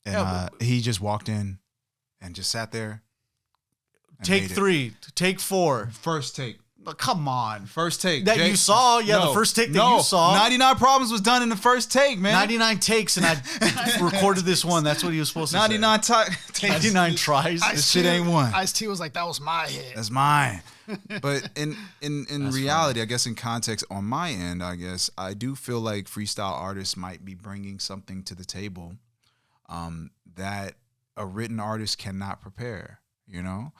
and he just walked in and just sat there. Take 3, take 4. First take. Oh, come on. First take. That you saw? Yeah, the first take that you saw. 99 Problems was done in the first take, man. 99 takes, and I recorded this one. That's what he was supposed to 99 say. takes. 99 tries. This shit ain't one. Ice-T was like, that was my hit. That's mine. But in reality, funny. I guess in context on my end, I guess I do feel like freestyle artists might be bringing something to the table that a written artist cannot prepare, you know?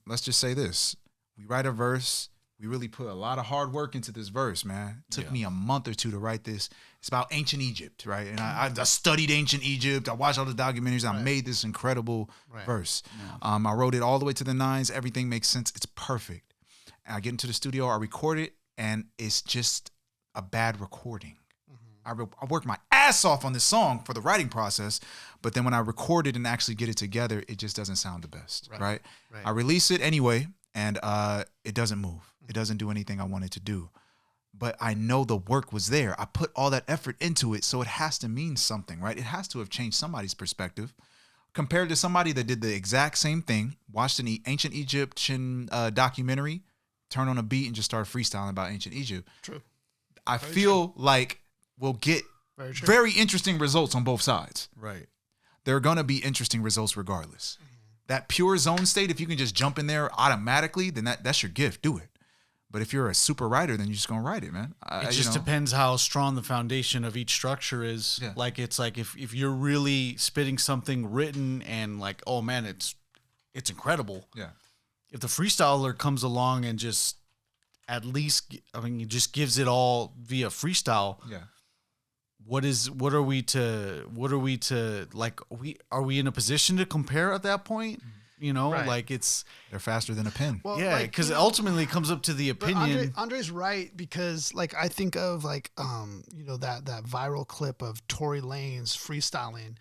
Let's just say this. We write a verse. We really put a lot of hard work into this verse, man. It took me a month or two to write this. It's about ancient Egypt, right? And I studied ancient Egypt. I watched all the documentaries. I made this incredible verse. Yeah. I wrote it all the way to the nines. Everything makes sense. It's perfect. And I get into the studio. I record it, and it's just a bad recording. I worked my ass off on this song for the writing process, but then when I record it and actually get it together, it just doesn't sound the best, right? I release it anyway, and it doesn't move. It doesn't do anything I want it to do. But I know the work was there. I put all that effort into it, so it has to mean something, right? It has to have changed somebody's perspective compared to somebody that did the exact same thing, watched an ancient Egyptian documentary, turned on a beat, and just started freestyling about ancient Egypt. True. I feel like we'll get very interesting results on both sides. Right. There are going to be interesting results regardless. That pure zone state, if you can just jump in there automatically, then that's your gift. Do it. But if you're a super writer, then you're just going to write it, man. It just depends how strong the foundation of each structure is. Yeah. Like, it's like if you're really spitting something written and like, oh man, it's incredible. Yeah. If the freestyler comes along and just at least, I mean, just gives it all via freestyle. Yeah. What are we to like, are we in a position to compare at that point? You know, like they're faster than a pen. Well, yeah, because it ultimately comes up to the opinion. Andre's right, because like I think of like you know, that viral clip of Tory Lanez freestyling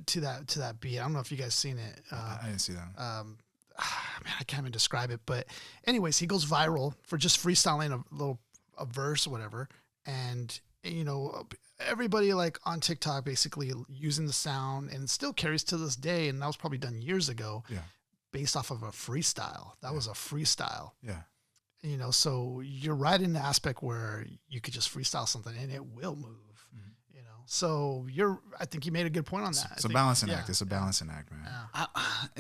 to that beat. I don't know if you guys seen it. I didn't see that. Man, I can't even describe it, but anyways, he goes viral for just freestyling a verse or whatever, and you know, everybody like on TikTok basically using the sound, and it still carries to this day, and that was probably done years ago. Yeah. Based off of a freestyle. That was a freestyle. Yeah. You know, so you're right in the aspect where you could just freestyle something and it will move. You know, so I think you made a good point on that. It's a balancing act. It's a balancing act, man. Yeah.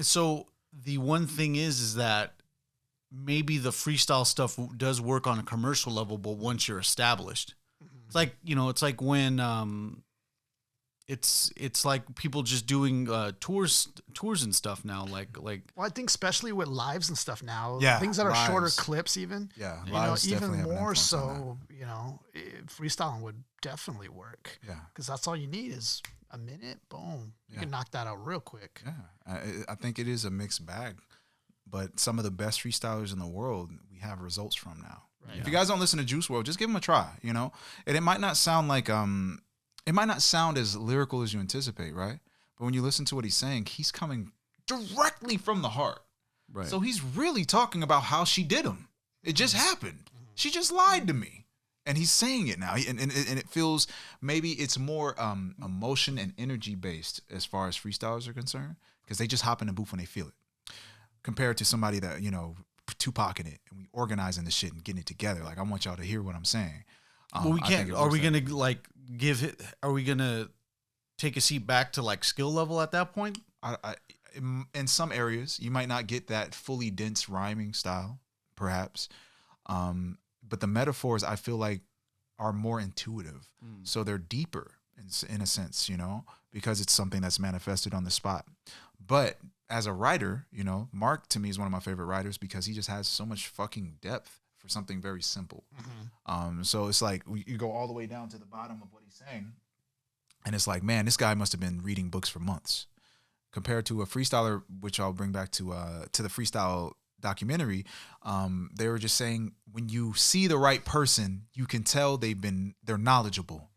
So the one thing is that maybe the freestyle stuff does work on a commercial level, but once you're established, it's like, you know, it's like when it's like people just doing tours and stuff now. Like. Well, I think especially with lives and stuff now. Yeah, things that are lives. shorter clips, even. Yeah, you lives know, definitely even have an more influence on so. You know, freestyling would definitely work. Yeah, because that's all you need is a minute. Boom, you can knock that out real quick. Yeah, I think it is a mixed bag, but some of the best freestylers in the world we have results from now. Right. If you guys don't listen to Juice WRLD, just give him a try. You know, and it might not sound like it might not sound as lyrical as you anticipate, right? But when you listen to what he's saying, he's coming directly from the heart. Right. So he's really talking about how she did him. It just happened. She just lied to me. And he's saying it now. And it feels, maybe it's more emotion and energy based as far as freestylers are concerned, because they just hop in the booth when they feel it. Compared to somebody that, you know, Tupac-ing it and we organizing the shit and getting it together. Like, I want y'all to hear what I'm saying. Well, we can't. Are we gonna like give it? Are we gonna take a seat back to like skill level at that point? in some areas you might not get that fully dense rhyming style, perhaps. But the metaphors I feel like are more intuitive, so they're deeper in a sense, because it's something that's manifested on the spot. But as a writer, Mark to me is one of my favorite writers because he just has so much fucking depth for something very simple. So it's like you go all the way down to the bottom of what he's saying, and it's like, man, this guy must have been reading books for months. Compared to a freestyler, which I'll bring back to the freestyle documentary, they were just saying when you see the right person, you can tell they're knowledgeable.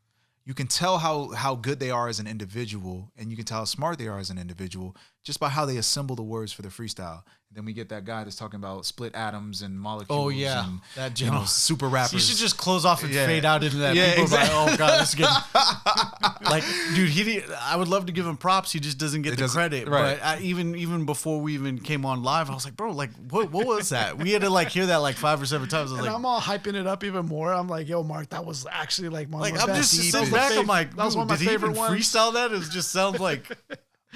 You can tell how good they are as an individual, and you can tell how smart they are as an individual just by how they assemble the words for the freestyle. Then we get that guy that's talking about split atoms and molecules. Oh yeah, and, that super rappers. You should just close off and fade out into that. Yeah, People exactly. are like, oh god, this is good. Like, dude, I would love to give him props. He just doesn't get the credit. Right. But even before we even came on live, I was like, bro, like what was that? We had to like hear that like 5 or 7 times. I was And like, I'm all hyping it up even more. I'm like, yo, Mark, that was actually like one of my I'm best. just sitting back. I'm like, that was one of my did he even favorite ones. freestyle that? It just sounds like.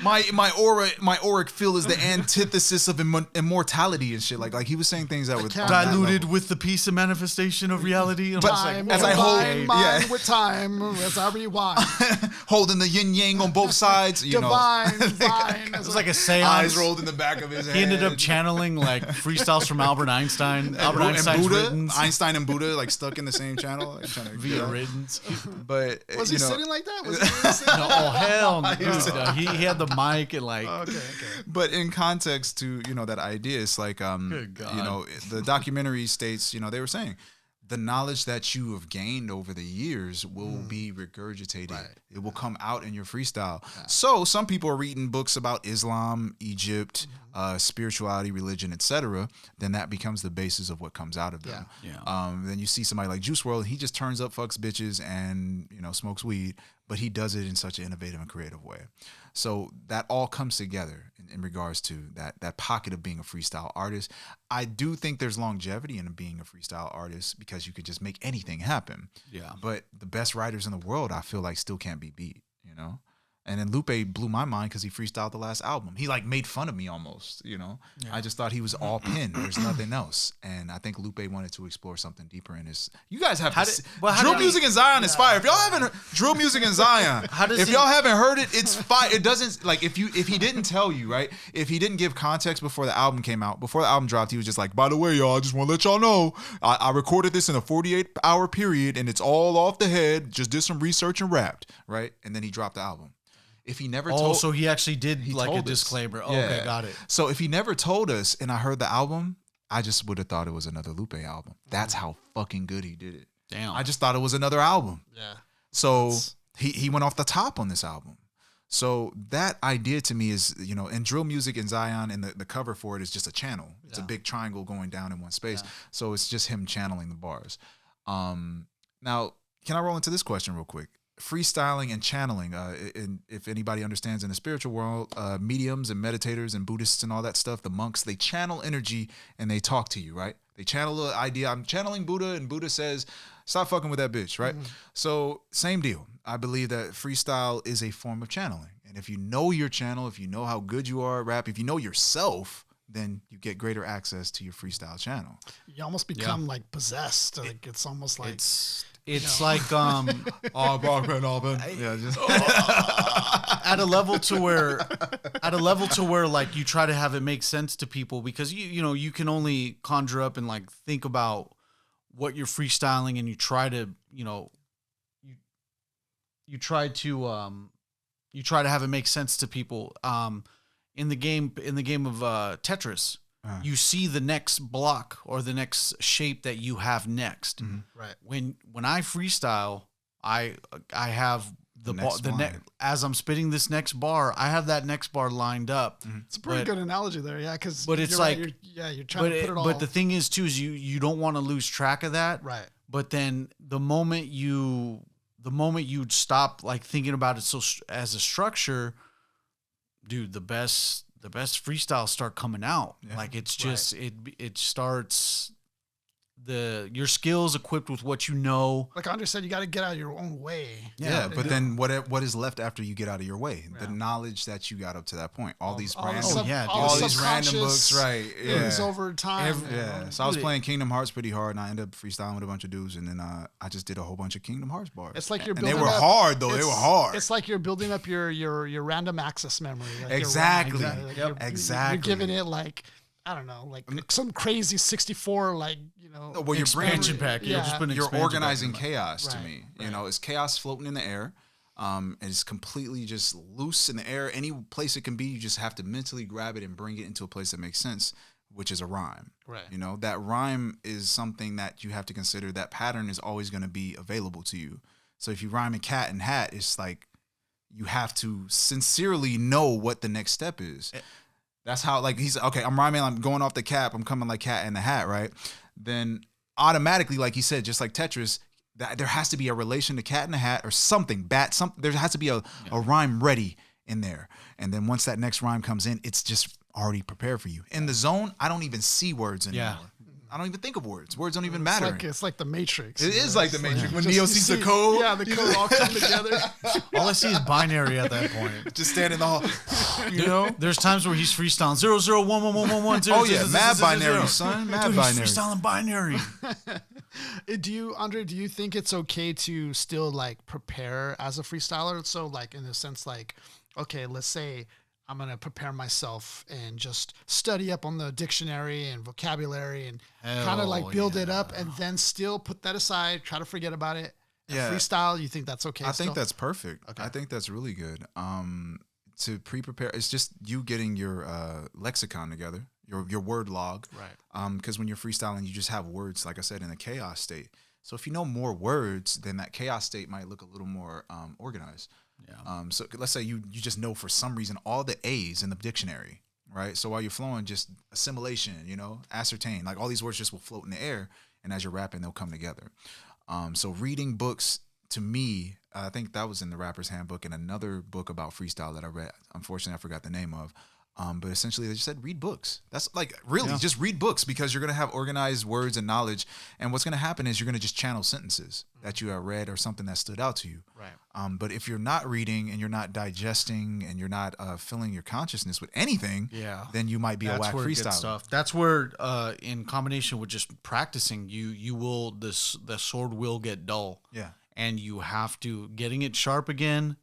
My auric field is the antithesis of immortality and shit. Like he was saying things that were Diluted with the peace of manifestation of reality. And Time, as I hold- mine with time, as I rewind. holding the yin yang on both sides. Divine, divine. it was like a seance. Eyes rolled in the back of his head. He ended up channeling like freestyles from Albert Einstein. Albert and Einstein's Buddha, writtens. Einstein and Buddha like stuck in the same channel. Like, trying to Via writtens. But Was he sitting like that? Was he sitting No, like oh hell no. was- No, he had the mic and like Okay. But in context to that idea, it's like Good God. the documentary states, they were saying the knowledge that you have gained over the years will be regurgitated. Right. It will come out in your freestyle. Yeah. So some people are reading books about Islam, Egypt, spirituality, religion, etc. Then that becomes the basis of what comes out of them. Yeah. Then you see somebody like Juice WRLD. He just turns up, fucks bitches, and smokes weed, but he does it in such an innovative and creative way. So that all comes together in regards to that pocket of being a freestyle artist. I do think there's longevity in being a freestyle artist because you could just make anything happen. Yeah. But the best writers in the world, I feel like, still can't be beat, And then Lupe blew my mind because he freestyled the last album. He like made fun of me almost, Yeah. I just thought he was all pen. There's nothing else. And I think Lupe wanted to explore something deeper in his. You guys have Drill Music in Zion is fire. If y'all haven't heard Drill Music in Zion, y'all haven't heard it, it's fire. It doesn't like if he didn't tell you, right? If he didn't give context before the album came out, before the album dropped, he was just like, by the way, y'all, I just want to let y'all know I recorded this in a 48-hour period and it's all off the head. Just did some research and rapped, right? And then he dropped the album. If he never told, so he actually did like a told us. disclaimer. Oh, Yeah. okay, got it. So if he never told us and I heard the album, I just would have thought it was another Lupe album. That's how fucking good he did it. Damn. I just thought it was another album. Yeah. So he went off the top on this album. So that idea to me is, and Drill Music in Zion and the cover for it is just a channel. It's a big triangle going down in one space. Yeah. So it's just him channeling the bars. Now, can I roll into this question real quick? Freestyling and channeling, if anybody understands in the spiritual world, mediums and meditators and Buddhists and all that stuff, the monks, they channel energy and they talk to you, right? They channel the idea. I'm channeling Buddha and Buddha says, stop fucking with that bitch, right? So same deal. I believe that freestyle is a form of channeling. And if you know your channel, if you know how good you are at rap, if you know yourself, then you get greater access to your freestyle channel. You almost become like possessed. Like it's almost like it's like yeah, just at a level to where like you try to have it make sense to people because you can only conjure up and like think about what you're freestyling and you try to you try to have it make sense to people. In the game of Tetris, you see the next block or the next shape that you have next. Right. When I freestyle, I have as I'm spitting this next bar, I have that next bar lined up. It's a pretty good analogy there, yeah. Because it's like you're trying to put it all. But the thing is too is you don't want to lose track of that, right? But then the moment you stop like thinking about it as a structure. Dude, the best freestyles start coming out. Yeah. Like it's just it starts. your skills equipped with what you know. Like Andre said, you got to get out of your own way. Yeah, but then what is left after you get out of your way? The knowledge that you got up to that point. All these random, all these random books, right? Yeah. Over time. So I was playing Kingdom Hearts pretty hard, and I ended up freestyling with a bunch of dudes, and then I just did a whole bunch of Kingdom Hearts bars. It's like you're and building they were up, hard though. They were hard. It's like you're building up your random access memory. Like exactly. You're giving it like, I don't know, like some crazy 64, like, well, expansion pack. Yeah. You're organizing chaos to me. You know, it's chaos floating in the air. It's completely just loose in the air. Any place it can be, you just have to mentally grab it and bring it into a place that makes sense, which is a rhyme. Right. You know, that rhyme is something that you have to consider. That pattern is always going to be available to you. So if you rhyme a cat and hat, it's like you have to sincerely know what the next step is. That's how, like, he's, okay, I'm rhyming, I'm going off the cap, I'm coming like cat in the hat, right? Then automatically, like he said, just like Tetris, that there has to be a relation to cat in the hat or something, there has to be a rhyme ready in there. And then once that next rhyme comes in, it's just already prepared for you. In the zone, I don't even see words anymore. Yeah. I don't even think of words. Words don't even matter. It's like the Matrix. It is like the Matrix. When Neo sees the code. Yeah, the code all come together. All I see is binary at that point. Just stand in the hall. You know? There's times where he's freestyling 0011111. Oh, yeah. Mad binary, son. Mad binary. He's freestyling binary. Andre, do you think it's okay to still, like, prepare as a freestyler? So, like, in a sense, like, okay, let's say I'm going to prepare myself and just study up on the dictionary and vocabulary and kind of like build it up and then still put that aside, try to forget about it. Yeah. Freestyle, you think that's okay? I think that's perfect. Okay. I think that's really good. To pre-prepare, it's just you getting your lexicon together, your word log. Right. Because when you're freestyling, you just have words, like I said, in a chaos state. So if you know more words, then that chaos state might look a little more organized. Yeah. So let's say you just know for some reason all the A's in the dictionary, right? So while you're flowing, just assimilation, ascertain, like all these words just will float in the air, and as you're rapping, they'll come together. So reading books, to me, I think that was in the Rapper's Handbook and another book about freestyle that I read. Unfortunately, I forgot the name of. But essentially, they just said read books. That's like really just read books, because you're going to have organized words and knowledge. And what's going to happen is you're going to just channel sentences that you have read or something that stood out to you. Right. But if you're not reading and you're not digesting and you're not filling your consciousness with anything, then you might be a whack freestyler. That's where, in combination with just practicing, the sword will get dull. Yeah. And you have to, getting it sharp again,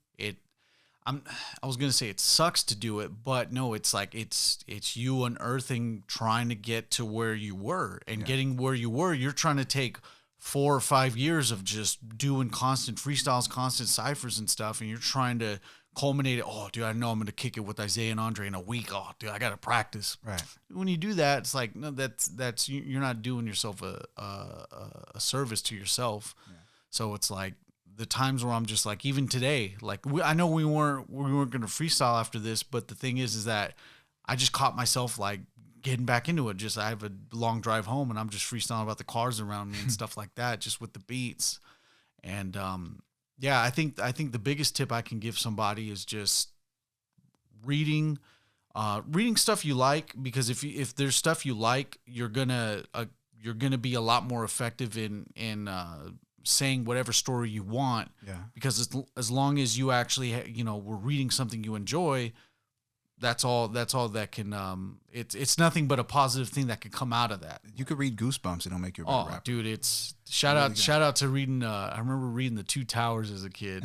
I was gonna say it sucks to do it, but no, it's like it's you unearthing, trying to get to where you were, and getting where you were. You're trying to take 4 or 5 years of just doing constant freestyles, constant ciphers and stuff, and you're trying to culminate it. Oh, dude, I know I'm gonna kick it with Isaiah and Andre in a week. Oh, dude, I gotta practice. Right. When you do that, it's like no, that's you're not doing yourself a service to yourself. Yeah. So it's like, the times where I'm just like, even today, like I know we weren't going to freestyle after this, but the thing is that I just caught myself like getting back into it. Just, I have a long drive home and I'm just freestyling about the cars around me and stuff like that, just with the beats. And I think the biggest tip I can give somebody is just reading stuff you like, because if there's stuff you like, you're gonna be a lot more effective in saying whatever story you want, because as long as you actually were reading something you enjoy, that's all that can it's nothing but a positive thing that could come out of that. You could read Goosebumps, it'll make you a better rapper. Dude, it's shout out to reading I remember reading The Two Towers as a kid.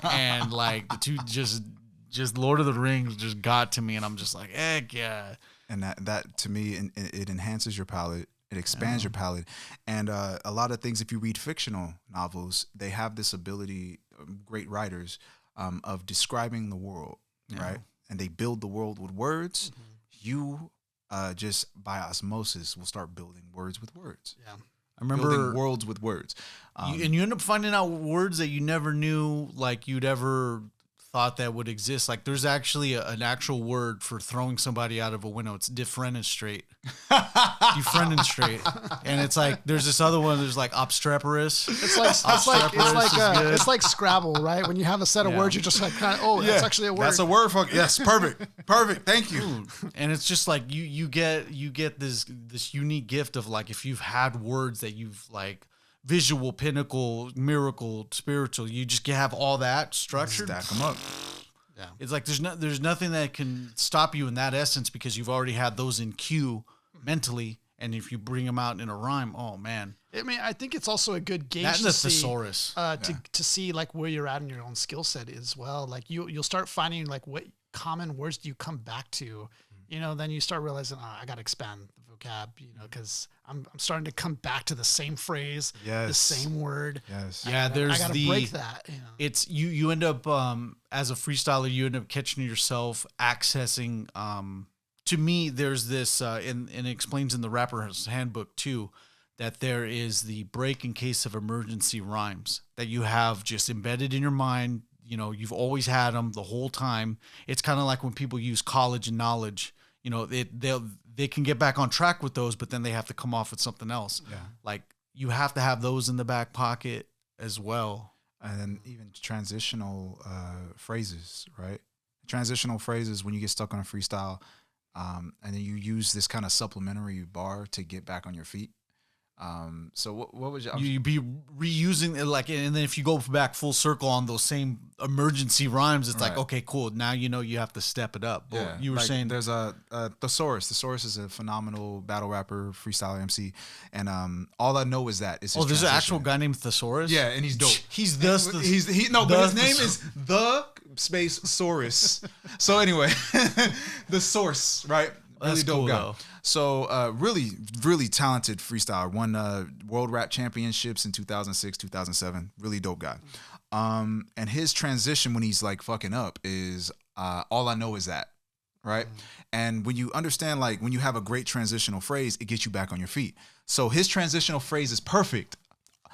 And like the two just Lord of the Rings just got to me, and I'm just like, heck yeah. And that to me, it enhances your palate. It expands your palate. And a lot of things, if you read fictional novels, they have this ability, great writers, of describing the world, right? And they build the world with words. Mm-hmm. You just by osmosis will start building words with words. Yeah. I remember building worlds with words. And you end up finding out words that you never knew, like you'd ever thought that would exist. Like there's actually an actual word for throwing somebody out of a window. It's defenestrate. Defenestrate. And it's like there's this other one. There's like obstreperous. It's like Scrabble, right? When you have a set of words, you're just like kind of that's actually a word. That's a word for yes, perfect. Thank you. And it's just like you get this unique gift of like if you've had words that you've like visual, pinnacle, miracle, spiritual, you just have all that structured. Stack them up. Yeah, it's like there's nothing that can stop you in that essence because you've already had those in cue mentally, and if you bring them out in a rhyme, oh man. I mean, I think it's also a good gauge that and to the see, thesaurus. to see like where you're at in your own skill set as well. Like you'll start finding like what common words do you come back to, you know, then you start realizing, I got to expand the vocab, you know, because I'm starting to come back to the same phrase, the same word. Yes. Yeah, I gotta break that. You know? It's you end up as a freestyler, you end up catching yourself accessing. To me, there's this, and it explains in the Rapper's Handbook too, that there is the break in case of emergency rhymes that you have just embedded in your mind. You know, you've always had them the whole time. It's kind of like when people use college and knowledge. You know, they can get back on track with those, but then they have to come off with something else. Yeah. Like you have to have those in the back pocket as well. And then even transitional phrases, right? Transitional phrases when you get stuck on a freestyle, and then you use this kind of supplementary bar to get back on your feet. So what was you be reusing it, like, and then if you go back full circle on those same emergency rhymes, it's like, okay, cool. Now you know you have to step it up. But you were saying there's a Thesaurus. Thesaurus is a phenomenal battle rapper, freestyler MC, and all I know is that it's there's an actual guy named Thesaurus. Yeah, and he's dope. He's but his name is the space Saurus. So anyway, the source, right? Really dope cool, guy. Though. So really, really talented freestyler. Won World Rap Championships in 2006, 2007. Really dope guy. And his transition when he's like fucking up is all I know is that, right? And when you understand, like when you have a great transitional phrase, it gets you back on your feet. So his transitional phrase is perfect.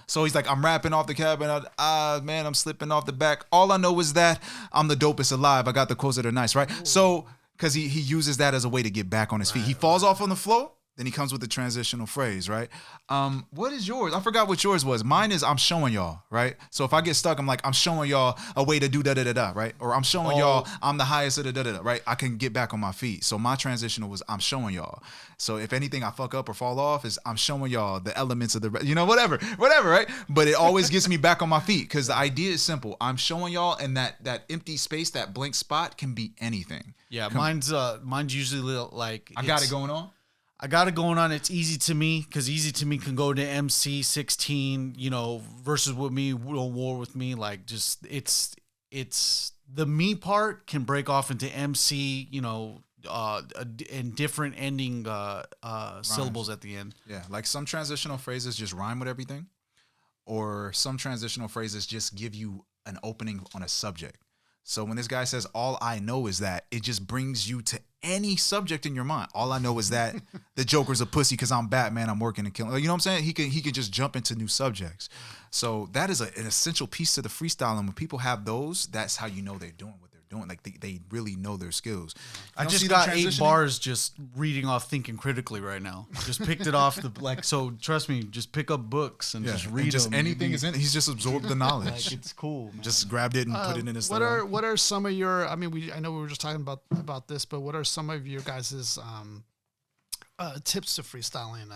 So he's like, I'm rapping off the cab and man, I'm slipping off the back. All I know is that I'm the dopest alive. I got the quotes that are nice, right? Ooh. So because he uses that as a way to get back on his feet. He falls off on the floor, then he comes with the transitional phrase, right? What is yours? I forgot what yours was. Mine is I'm showing y'all, right? So if I get stuck, I'm like, I'm showing y'all a way to do da-da-da-da, right? Or I'm showing y'all I'm the highest of the da-da-da, right? I can get back on my feet. So my transitional was I'm showing y'all. So if anything I fuck up or fall off is I'm showing y'all the elements of the, whatever, right? But it always gets me back on my feet because the idea is simple. I'm showing y'all, and that empty space, that blank spot can be anything. Yeah, mine's usually like I got it going on. I got it going on. It's easy to me because easy to me can go to MC 16, versus with me, war with me. Like just it's the me part can break off into MC, and different ending syllables at the end. Yeah, like some transitional phrases just rhyme with everything, or some transitional phrases just give you an opening on a subject. So when this guy says, all I know is that, it just brings you to any subject in your mind. All I know is that the Joker's a pussy because I'm Batman, I'm working and killing. You know what I'm saying? He can just jump into new subjects. So that is an essential piece to the freestyle. And when people have those, that's how you know they're doing what they're doing. Like they really know their skills. I just got 8 bars just reading off Thinking Critically right now. Just picked it off so trust me, just pick up books and just read them. Anything is in it. He's just absorbed the knowledge. Like, it's cool, man. Just grabbed it and put it in his What are some of your, I know we were just talking about this, but what are some of your guys' tips to freestyling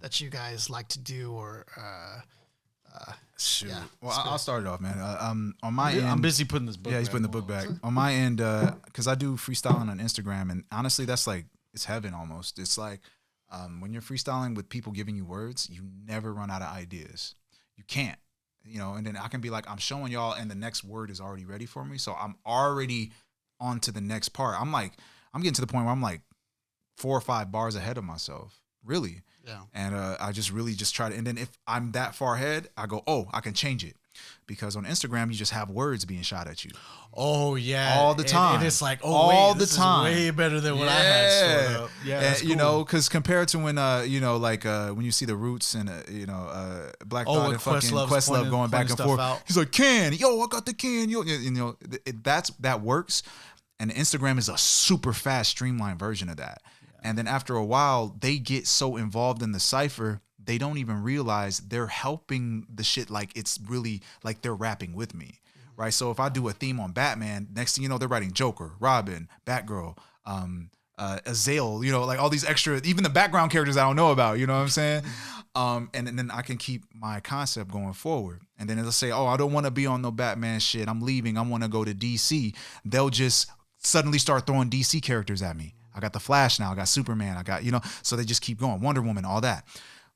that you guys like to do or Shoot. Yeah, well, I'll start it off, man. On my end, I'm busy putting this book. Yeah, he's putting the book back. On my end, because I do freestyling on Instagram, and honestly, that's like it's heaven almost. It's like when you're freestyling with people giving you words, you never run out of ideas. You can't, And then I can be like, I'm showing y'all, and the next word is already ready for me, so I'm already on to the next part. I'm getting to the point where I'm like 4 or 5 bars ahead of myself, really. Yeah. And I just really try to, and then if I'm that far ahead, I go, I can change it. Because on Instagram, you just have words being shot at you. Oh yeah, all the time. And it's like, all the this time. is way better than what I had stored up. Yeah, that's you cool. know, because compared to when when you see the Roots and Black Thought and fucking Questlove going back and forth, he's like, "Can yo, I got the can yo," that works. And Instagram is a super fast, streamlined version of that. Yeah. And then after a while, they get so involved in the cipher, they don't even realize they're helping the shit like it's really like they're rapping with me. Right. So if I do a theme on Batman, next thing you know, they're writing Joker, Robin, Batgirl, Azale, like all these extra, even the background characters I don't know about, you know what I'm saying? And then I can keep my concept going forward. And then as I say, oh, I don't want to be on no Batman shit. I'm leaving. I want to go to DC. They'll just suddenly start throwing DC characters at me. I got the Flash now. I got Superman. I got, so they just keep going. Wonder Woman, all that.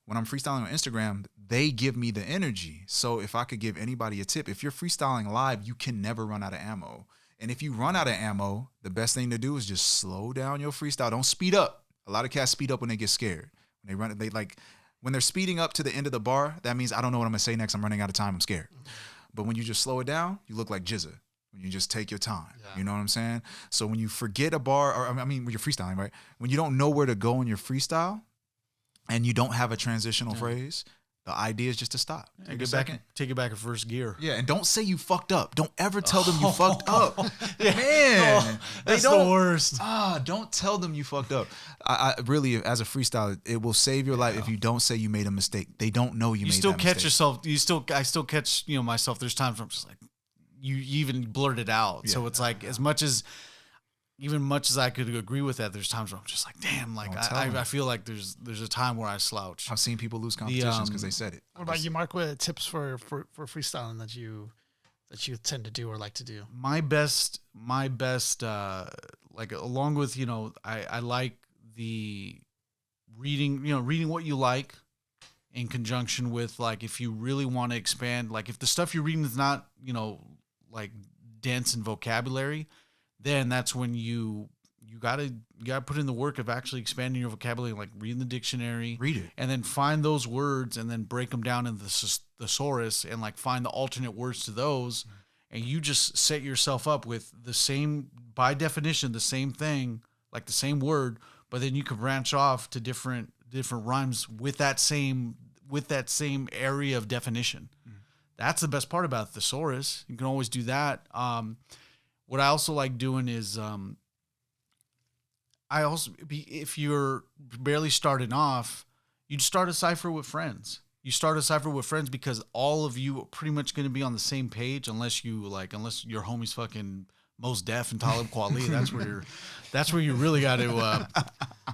When I'm freestyling on Instagram, they give me the energy. So if I could give anybody a tip, if you're freestyling live, you can never run out of ammo. And if you run out of ammo, the best thing to do is just slow down your freestyle. Don't speed up. A lot of cats speed up when they get scared. When when they're speeding up to the end of the bar, that means I don't know what I'm gonna say next. I'm running out of time. I'm scared. But when you just slow it down, you look like Jizza. When you just take your time, You know what I'm saying? So when you forget a bar, or when you're freestyling, right? When you don't know where to go in your freestyle, and you don't have a transitional phrase, the idea is just to stop. Take it back in first gear. Yeah, and don't say you fucked up. Don't ever tell them you fucked up. Yeah. Man, that's the worst. Don't tell them you fucked up. I really, as a freestyler, it will save your life if you don't say you made a mistake. They don't know you made that mistake. You still catch yourself. I still catch myself. There's times where I'm just like, you even blurt it out. Yeah. So it's like as much as I could agree with that, there's times where I'm just like, damn, like I feel like there's a time where I slouch. I've seen people lose competitions because they said it. What about you, Mark? What tips for freestyling that you tend to do or like to do? My best, like along with I like the reading what you like in conjunction with like if you really want to expand, like if the stuff you're reading is not like dense in vocabulary, then that's when you gotta put in the work of actually expanding your vocabulary, like reading the dictionary, read it, and then find those words and then break them down in the thesaurus and like find the alternate words to those, and you just set yourself up with the same, by definition, the same thing, like the same word, but then you can branch off to different rhymes with that same area of definition. That's the best part about thesaurus. You can always do that. What I also like doing is, if you're barely starting off, you start a cipher with friends. You start a cipher with friends because all of you are pretty much going to be on the same page, unless your homie's fucking Mos Def and Talib Kweli. That's where you really got to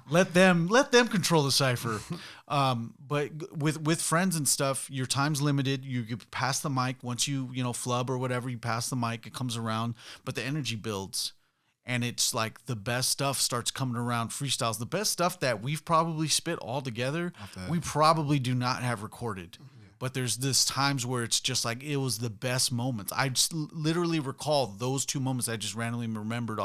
let them control the cipher. But with friends and stuff, your time's limited. You pass the mic once you flub or whatever. You pass the mic, it comes around, but the energy builds, and it's like the best stuff starts coming around. Freestyles, the best stuff that we've probably spit all together, we probably do not have recorded. But there's this times where it's just like it was the best moments. I just literally recall those two moments I just randomly remembered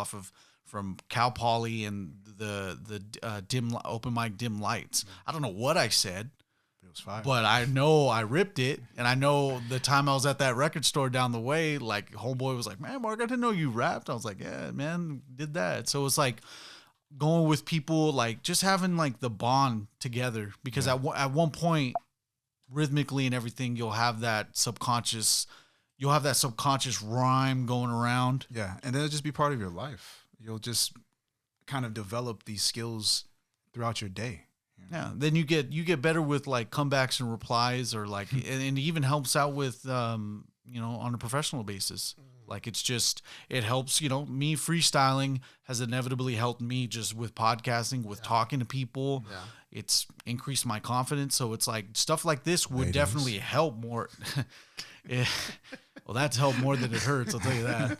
from Cal Poly and the dim open mic dim lights. I don't know what I said, but it was fire. But I know I ripped it, and I know the time I was at that record store down the way, like homeboy was like, "Man, Mark, I didn't know you rapped." I was like, "Yeah, man, did that." So it's like going with people, like just having like the bond together, because at one point, rhythmically and everything, you'll have that subconscious rhyme going around. Yeah, and it'll just be part of your life. You'll just kind of develop these skills throughout your day. Yeah, then you get better with like comebacks and replies, or like, and it even helps out with on a professional basis. Like it helps, me freestyling has inevitably helped me just with podcasting, with talking to people. Yeah. It's increased my confidence. So it's like stuff like this would definitely help more. Well, that's helped more than it hurts. I'll tell you that.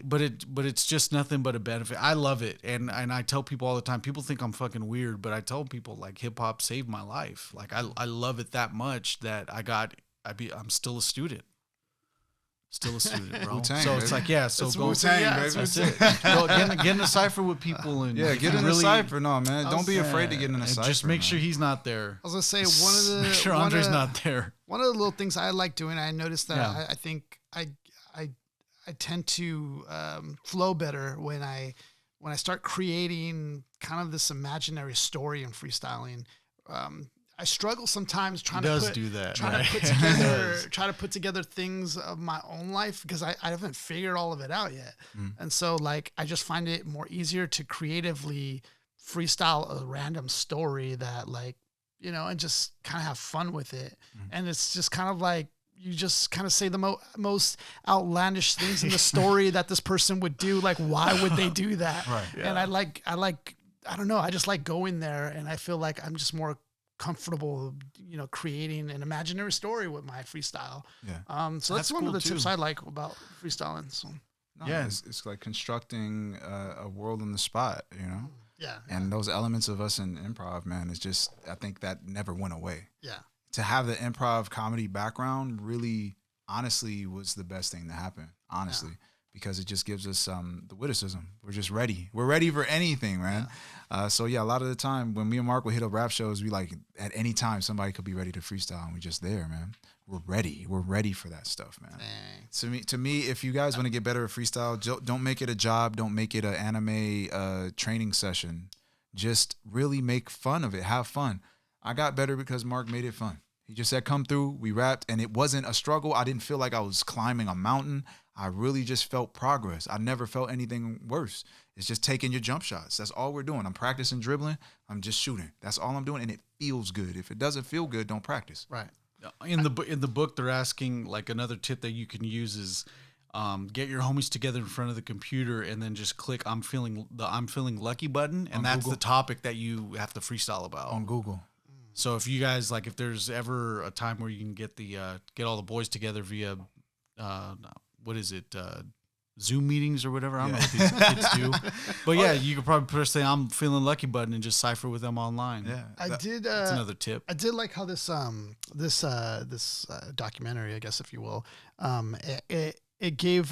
But it's just nothing but a benefit. I love it. And I tell people all the time, people think I'm fucking weird, but I tell people like hip hop saved my life. Like I love it that much that I'm still a student. Still a student, bro. Wu-Tang, so it's baby. like, so go. Wu-Tang, baby. That's it. Get in a cipher with people, and get in a cipher. No, man, don't be afraid to get in a cipher. Just make sure he's not there. I was gonna say one of the make sure Andre's not there. One of the little things I like doing, I noticed that Yeah. I think I tend to flow better when I start creating kind of this imaginary story in freestyling. I struggle sometimes trying to put together things of my own life because I haven't figured all of it out yet. And so like I just find it more easier to creatively freestyle a random story that like, you know, and just kind of have fun with it. And it's just kind of like you just kind of say the most outlandish things in the story that this person would do. Like, why would they do that? Right. Yeah. And I don't know. I just like going there, and I feel like I'm just more comfortable, you know, creating an imaginary story with my freestyle. Yeah. So that's one of cool the tips too. I like about freestyling. So No, Yeah. it's like constructing a world on the spot, you know? yeah, And those elements of us in improv, man, is just, I think that never went away. yeah. To have the improv comedy background really, honestly, was the best thing to happen, honestly, because it just gives us the witticism. We're just ready. We're ready for anything, man. So, yeah, a lot of the time when me and Mark would hit up rap shows, we like, at any time, somebody could be ready to freestyle, and we're just there, man. We're ready. We're ready for that stuff, man. Dang. To me, if you guys want to get better at freestyle, don't make it a job. Don't make it an anime training session. Just really make fun of it. Have fun. I got better because Mark made it fun. He just said, come through. We rapped, and it wasn't a struggle. I didn't feel like I was climbing a mountain. I really just felt progress. I never felt anything worse. It's just taking your jump shots. That's all we're doing. I'm practicing dribbling. I'm just shooting. That's all I'm doing, and it feels good. If it doesn't feel good, don't practice. Right. In the book, they're asking like another tip that you can use is get your homies together in front of the computer and then just click I'm feeling lucky button, and On that's Google? the topic that you have to freestyle about. On Google. So if you guys like, if there's ever a time where you can get get all the boys together via what is it, Zoom meetings or whatever. I don't know what these kids do, but yeah, you could probably press the I'm feeling lucky button and just cipher with them online. Yeah. That's another tip. I did like how this documentary, I guess if you will, it gave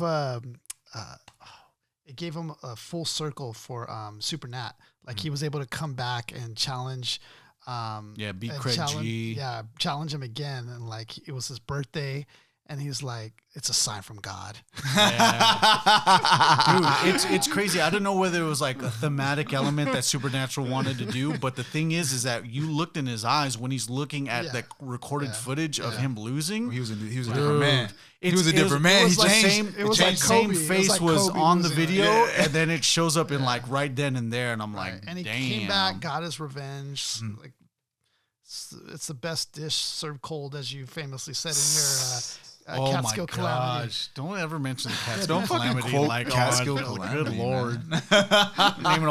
him a full circle for Super Nat. Like he was able to come back and challenge. Beat and Craig G. challenge him again, and like it was his birthday, and he's like, "It's a sign from God." Yeah. Dude, it's crazy. I don't know whether it was like a thematic element that Supernatural wanted to do, but the thing is that you looked in his eyes when he's looking at the recorded footage of him losing. He was a different man. He was a different It man. was He like changed. It was the like same Kobe. It was face like was Kobe on the losing. video, Yeah. and then it shows up in like right then and there, and I'm like, And he damn. came back, got his revenge. Like it's the best dish served cold, as you famously said in your Oh my Catskill Calamity. gosh! Don't ever mention the Catskill Don't fucking Calamity. quote Like, Catskill good Calamity, lord! naming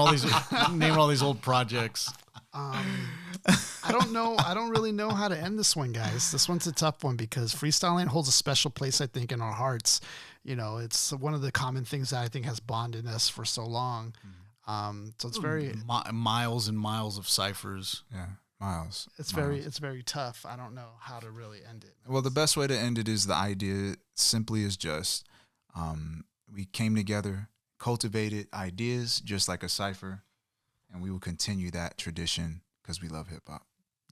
all these old projects. I don't know. I don't really know how to end this one, guys. This one's a tough one because freestyling holds a special place, I think, in our hearts. You know, it's one of the common things that I think has bonded us for so long. So it's very, Miles and miles of ciphers. Yeah, Miles. it's very tough. I don't know how to really end it. Well, the best way to end it is the idea simply is just we came together, cultivated ideas just like a cipher, and we will continue that tradition because we love hip hop,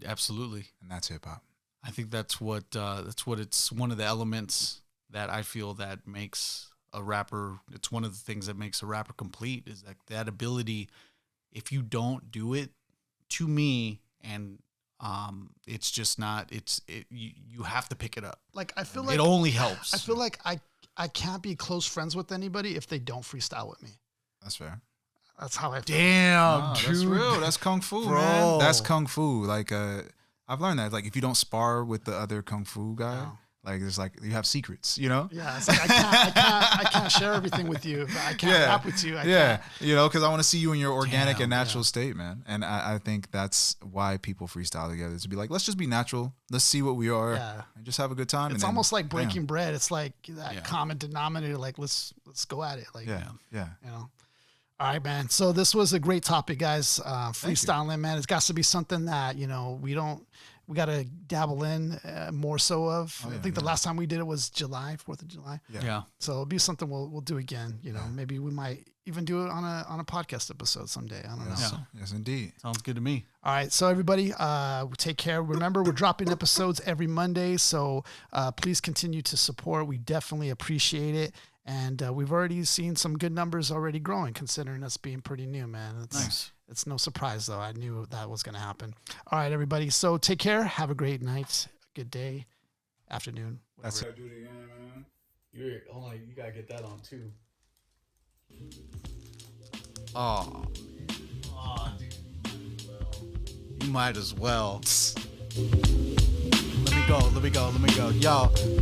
Absolutely. and that's hip hop. I think that's what it's one of the elements that I feel that makes a rapper. It's one of the things that makes a rapper complete is that ability. If you don't do it, to me, and it's just not. You have to pick it up. Like I feel like It only helps. I feel like I can't be close friends with anybody if they don't freestyle with me. That's fair. That's how I feel. Damn, No, dude. that's real. That's kung fu, Bro. man. That's kung fu. Like I've learned that. Like if you don't spar with the other kung fu guy, No. like there's like you have secrets, you know? Yeah, it's like I can't share everything with you. I can't rap with you. I can't. You know, because I want to see you in your organic Damn, and natural state, man. And I think that's why people freestyle together, to be like, let's just be natural. Let's see what we are Yeah. and just have a good time. It's and almost like bam. breaking bread. It's like that Yeah. common denominator. Like let's go at it. Like Yeah. you know. All right, man. So this was a great topic, guys. Freestyling, man. It's got to be something that, you know, we don't, we got to dabble in more so of. I think the last time we did it was July, 4th of July. Yeah. So it'll be something we'll do again. You know, maybe we might even do it on a podcast episode someday. I don't know. So, yes, indeed. Sounds good to me. All right. So everybody, take care. Remember, we're dropping episodes every Monday. So please continue to support. We definitely appreciate it. And we've already seen some good numbers already growing, considering us being pretty new, man. Nice. It's no surprise, though. I knew that was going to happen. All right, everybody. So take care. Have a great night, good day, afternoon. That's Do it again, man. Hold on, you gotta get that on too. Oh, dude. You might as well. Let me go.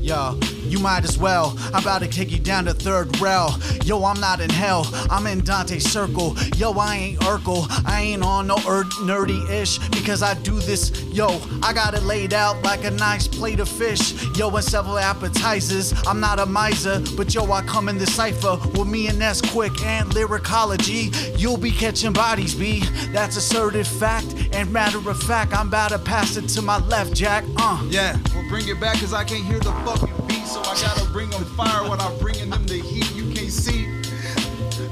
Yo, you might as well. I'm about to take you down to third rail. Yo, I'm not in hell. I'm in Dante's circle. Yo, I ain't Urkel. I ain't on no nerdy-ish because I do this. Yo, I got it laid out like a nice plate of fish. Yo, and several appetizers. I'm not a miser, but yo, I come in the cipher with me and that's quick and lyricology. You'll be catching bodies, B. That's asserted fact. And matter of fact, I'm about to pass it to my left, Jack. Yeah, well, bring it back because I can't hear the fucking beat, so I gotta bring them fire when I'm bringing them the heat. You can't see.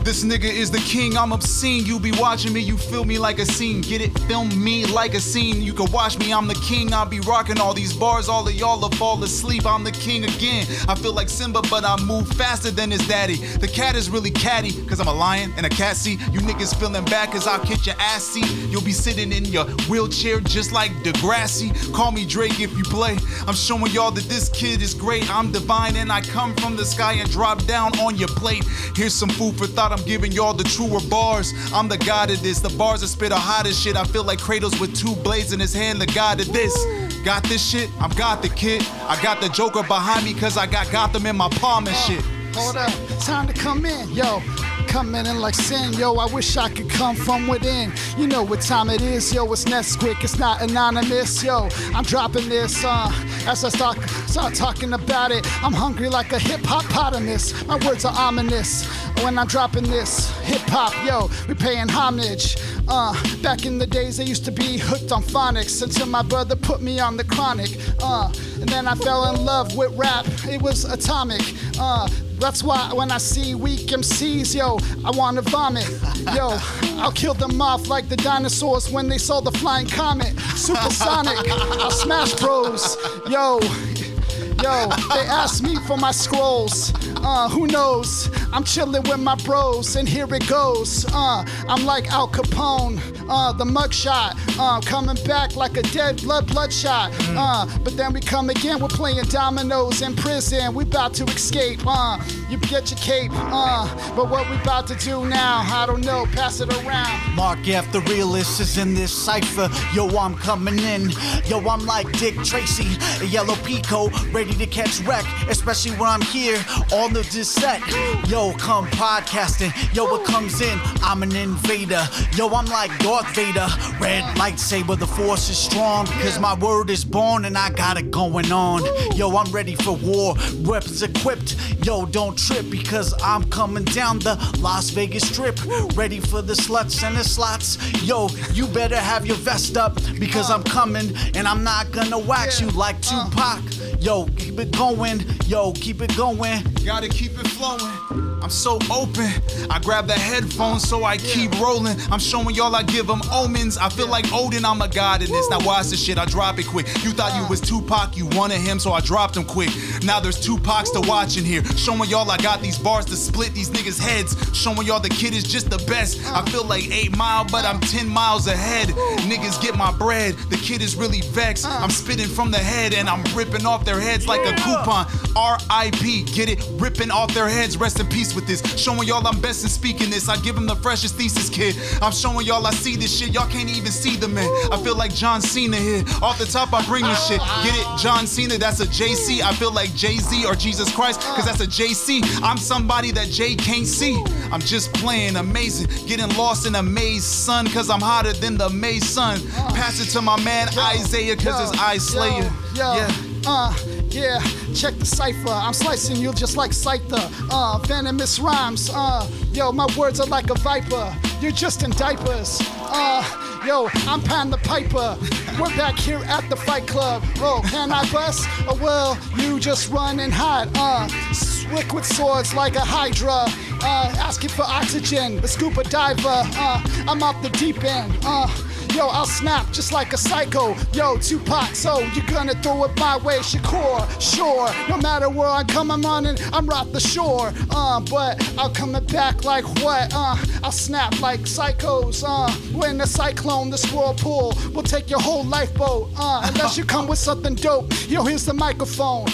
This nigga is the king, I'm obscene. You be watching me, you feel me like a scene. Get it? Film me like a scene. You can watch me, I'm the king. I'll be rocking all these bars. All of y'all will fall asleep. I'm the king again. I feel like Simba, but I move faster than his daddy. The cat is really catty, cause I'm a lion and a cat seat. You niggas feeling bad cause I'll kick your ass seat. You'll be sitting in your wheelchair just like Degrassi. Call me Drake if you play. I'm showing y'all that this kid is great. I'm divine and I come from the sky and drop down on your plate. Here's some food for thought. I'm giving y'all the truer bars. I'm the god of this. The bars that spit are hot as shit. I feel like Kratos with two blades in his hand. The god of this. Got this shit? I'm got the kid. I got the Joker behind me cause I got Gotham in my palm and shit. Hold up. Time to come in. Yo. Coming in like sin, yo, I wish I could come from within. You know what time it is, yo, it's Nesquik, it's not anonymous, yo. I'm dropping this, as I start talking about it. I'm hungry like a hip-hop-potamus. My words are ominous when I'm dropping this hip-hop, yo, we paying homage. Back in the days, I used to be hooked on phonics until my brother put me on the chronic. And then I fell in love with rap, it was atomic. That's why when I see weak MCs, yo, I wanna vomit. Yo, I'll kill them off like the dinosaurs when they saw the flying comet. Supersonic, I'll smash bros. Yo, they asked me for my scrolls. Who knows? I'm chilling with my bros, and here it goes. I'm like Al Capone, the mugshot, coming back like a dead bloodshot. But then we come again, we're playing dominoes in prison. We about to escape. You get your cape. But what we about to do now? I don't know. Pass it around. Mark F. the realist is in this cipher. Yo, I'm coming in. Yo, I'm like Dick Tracy, a yellow Pico, ready to catch wreck, especially when I'm here on the set. Yo, come podcasting. Yo, it comes in. I'm an invader. Yo, I'm like Darth Vader. Red lightsaber, the force is strong, cause my word is born and I got it going on. Yo, I'm ready for war. Weapons equipped. Yo, don't trip because I'm coming down the Las Vegas Strip. Ready for the sluts and the slots. Yo, you better have your vest up because I'm coming and I'm not gonna wax you like Tupac. Yo, keep it going. Yo, keep it going. Gotta keep it flowing. I'm so open. I grab the headphones so I keep rolling. I'm showing y'all I give them omens. I feel like Odin, I'm a god in this. Now watch this shit, I drop it quick. You thought you was Tupac, you wanted him, so I dropped him quick. Now there's Tupacs to watch in here. Showing y'all I got these bars to split these niggas' heads. Showing y'all the kid is just the best. I feel like 8 Mile, but I'm 10 miles ahead. Niggas get my bread. The kid is really vexed. I'm spitting from the head and I'm ripping off their heads like a coupon. R.I.P. Get it? Ripping off their heads. Rest in peace with this. Showing y'all I'm best in speaking this. I give them the freshest thesis, kid. I'm showing y'all I see this shit. Y'all can't even see the man. I feel like John Cena here. Off the top I bring this shit. Get it? John Cena, that's a JC. I feel like Jay-Z or Jesus Christ, cause that's a JC. I'm somebody that Jay can't see. I'm just playing amazing. Getting lost in a maze, son, cause I'm hotter than the May sun. Pass it to my man Isaiah, cause his eyes slayer. Yeah, check the cipher. I'm slicing you just like Scyther. Venomous rhymes. Yo, my words are like a viper. You're just in diapers. Yo, I'm Pan the Piper. We're back here at the Fight Club. Oh, can I bust? Oh, well, you just run and hide. Liquid swords like a Hydra. Asking for oxygen, the scuba diver. I'm off the deep end. Yo, I'll snap just like a psycho. Yo, Tupac, so you're gonna throw it my way, Shakur. Sure, no matter where I come, I'm running, I'm right the shore. But I'll come back like what? I'll snap like psychos. When the cyclone, this whirlpool will take your whole lifeboat. Unless you come with something dope. Yo, here's the microphone.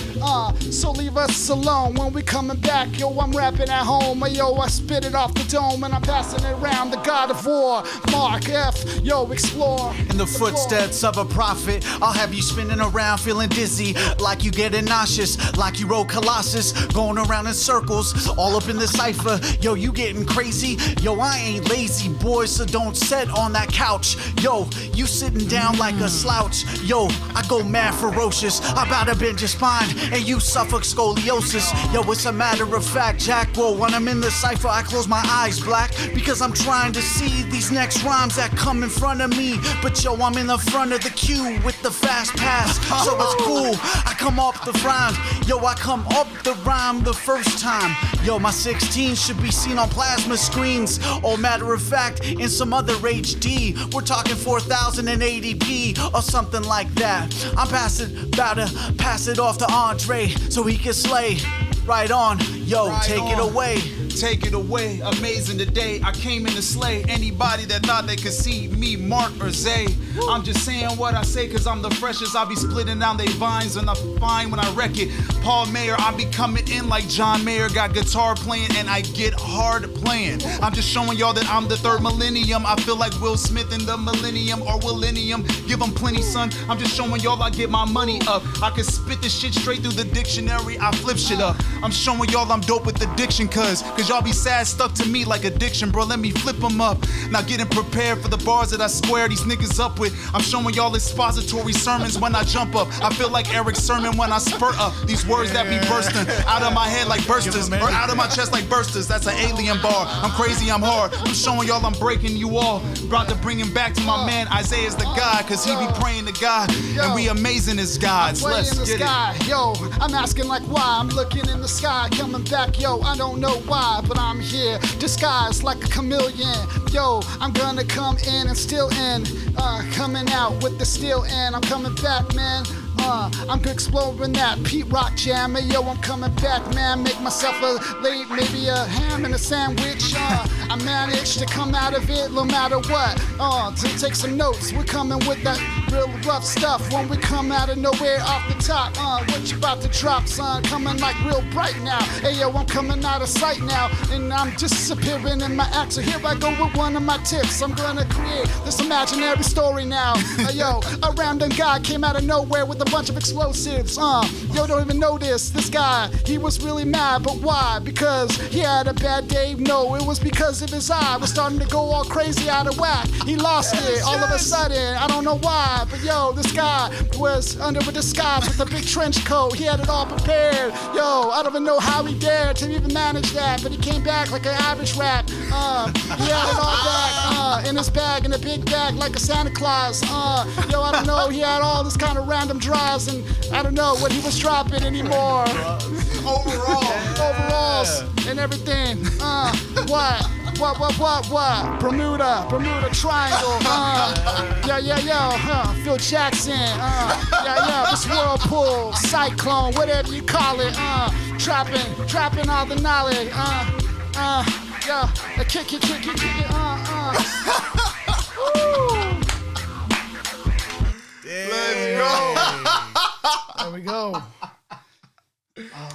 So leave us alone when we coming back. Yo, I'm rapping at home. Yo, I spit it off the dome and I'm passing it around. The God of War, Mark F. Yo, explore. In the footsteps of a prophet, I'll have you spinning around feeling dizzy, like you getting nauseous, like you rode Colossus, going around in circles, all up in the cipher. Yo, you getting crazy? Yo, I ain't lazy, boy, so don't sit on that couch. Yo, you sitting down like a slouch. Yo, I go mad ferocious, I bout to bend your spine, and you suffer scoliosis. Yo, it's a matter of fact, Jack. Whoa, when I'm in the cipher, I close my eyes black, because I'm trying to see these next rhymes that come in front of me. But yo, I'm in the front of the queue with the fast pass, so it's cool. I come up the rhyme. Yo, I come up the rhyme the first time. Yo, my 16 should be seen on plasma screens. Or matter of fact, in some other HD. We're talking 4080p or something like that. I'm about to pass it off to Andre so he can slay. Right on, yo, Right take it on. away. Take it away, amazing today. I came in to slay anybody that thought they could see me, Mark or Zay. I'm just saying what I say cause I'm the freshest. I'll be splitting down they vines and I find when I wreck it. Paul Mayer, I be coming in like John Mayer. Got guitar playing and I get hard playing. I'm just showing y'all that I'm the third millennium. I feel like Will Smith in the millennium or Willennium. Give them plenty, son. I'm just showing y'all I get my money up. I can spit this shit straight through the dictionary. I flip shit up. I'm showing y'all I'm dope with addiction cause y'all be sad stuck to me like addiction, bro. Let me flip them up. Now getting prepared for the bars that I square these niggas up with. I'm showing y'all expository sermons when I jump up. I feel like Eric Sermon when I spurt up. These words that be bursting out of my head like bursters or out of my chest like bursters. That's an alien bar. I'm crazy, I'm hard. I'm showing y'all I'm breaking you all. About to bring him back to my man Isaiah's the God cause he be praying to God and we amazing as gods. Way Let's in the get sky, yo, I'm asking like why. I'm looking in the sky, coming back, yo, I don't know why, but I'm here, disguised like a chameleon. Yo, I'm gonna come in and still in, coming out with the steel end. I'm coming back, man. I'm exploring that Pete Rock jam. Hey, yo, I'm coming back, man. Make myself a late, maybe a ham and a sandwich. I managed to come out of it no matter what. To take some notes. We're coming with that real rough stuff when we come out of nowhere off the top. What you about to drop, son? Coming like real bright now. Hey, yo, I'm coming out of sight now. And I'm disappearing in my act. So here I go with one of my tips. I'm gonna create this imaginary story now. Yo, a random guy came out of nowhere with a bunch of explosives. Yo, don't even know this. This guy, he was really mad, but why? Because he had a bad day? No, it was because of his eye was starting to go all crazy out of whack. He lost it all of a sudden. I don't know why, but yo, this guy was under a disguise with a big trench coat. He had it all prepared. Yo, I don't even know how he dared to even manage that, but he came back like an average rap. He had it all back in his bag, in a big bag like a Santa Claus. Yo, I don't know. He had all this kind of random drives, and I don't know what he was dropping anymore. Overalls and everything. What? Bermuda Triangle. Phil Jackson. This whirlpool, cyclone, whatever you call it. Dropping all the knowledge. Kick it. Let's go. There we go.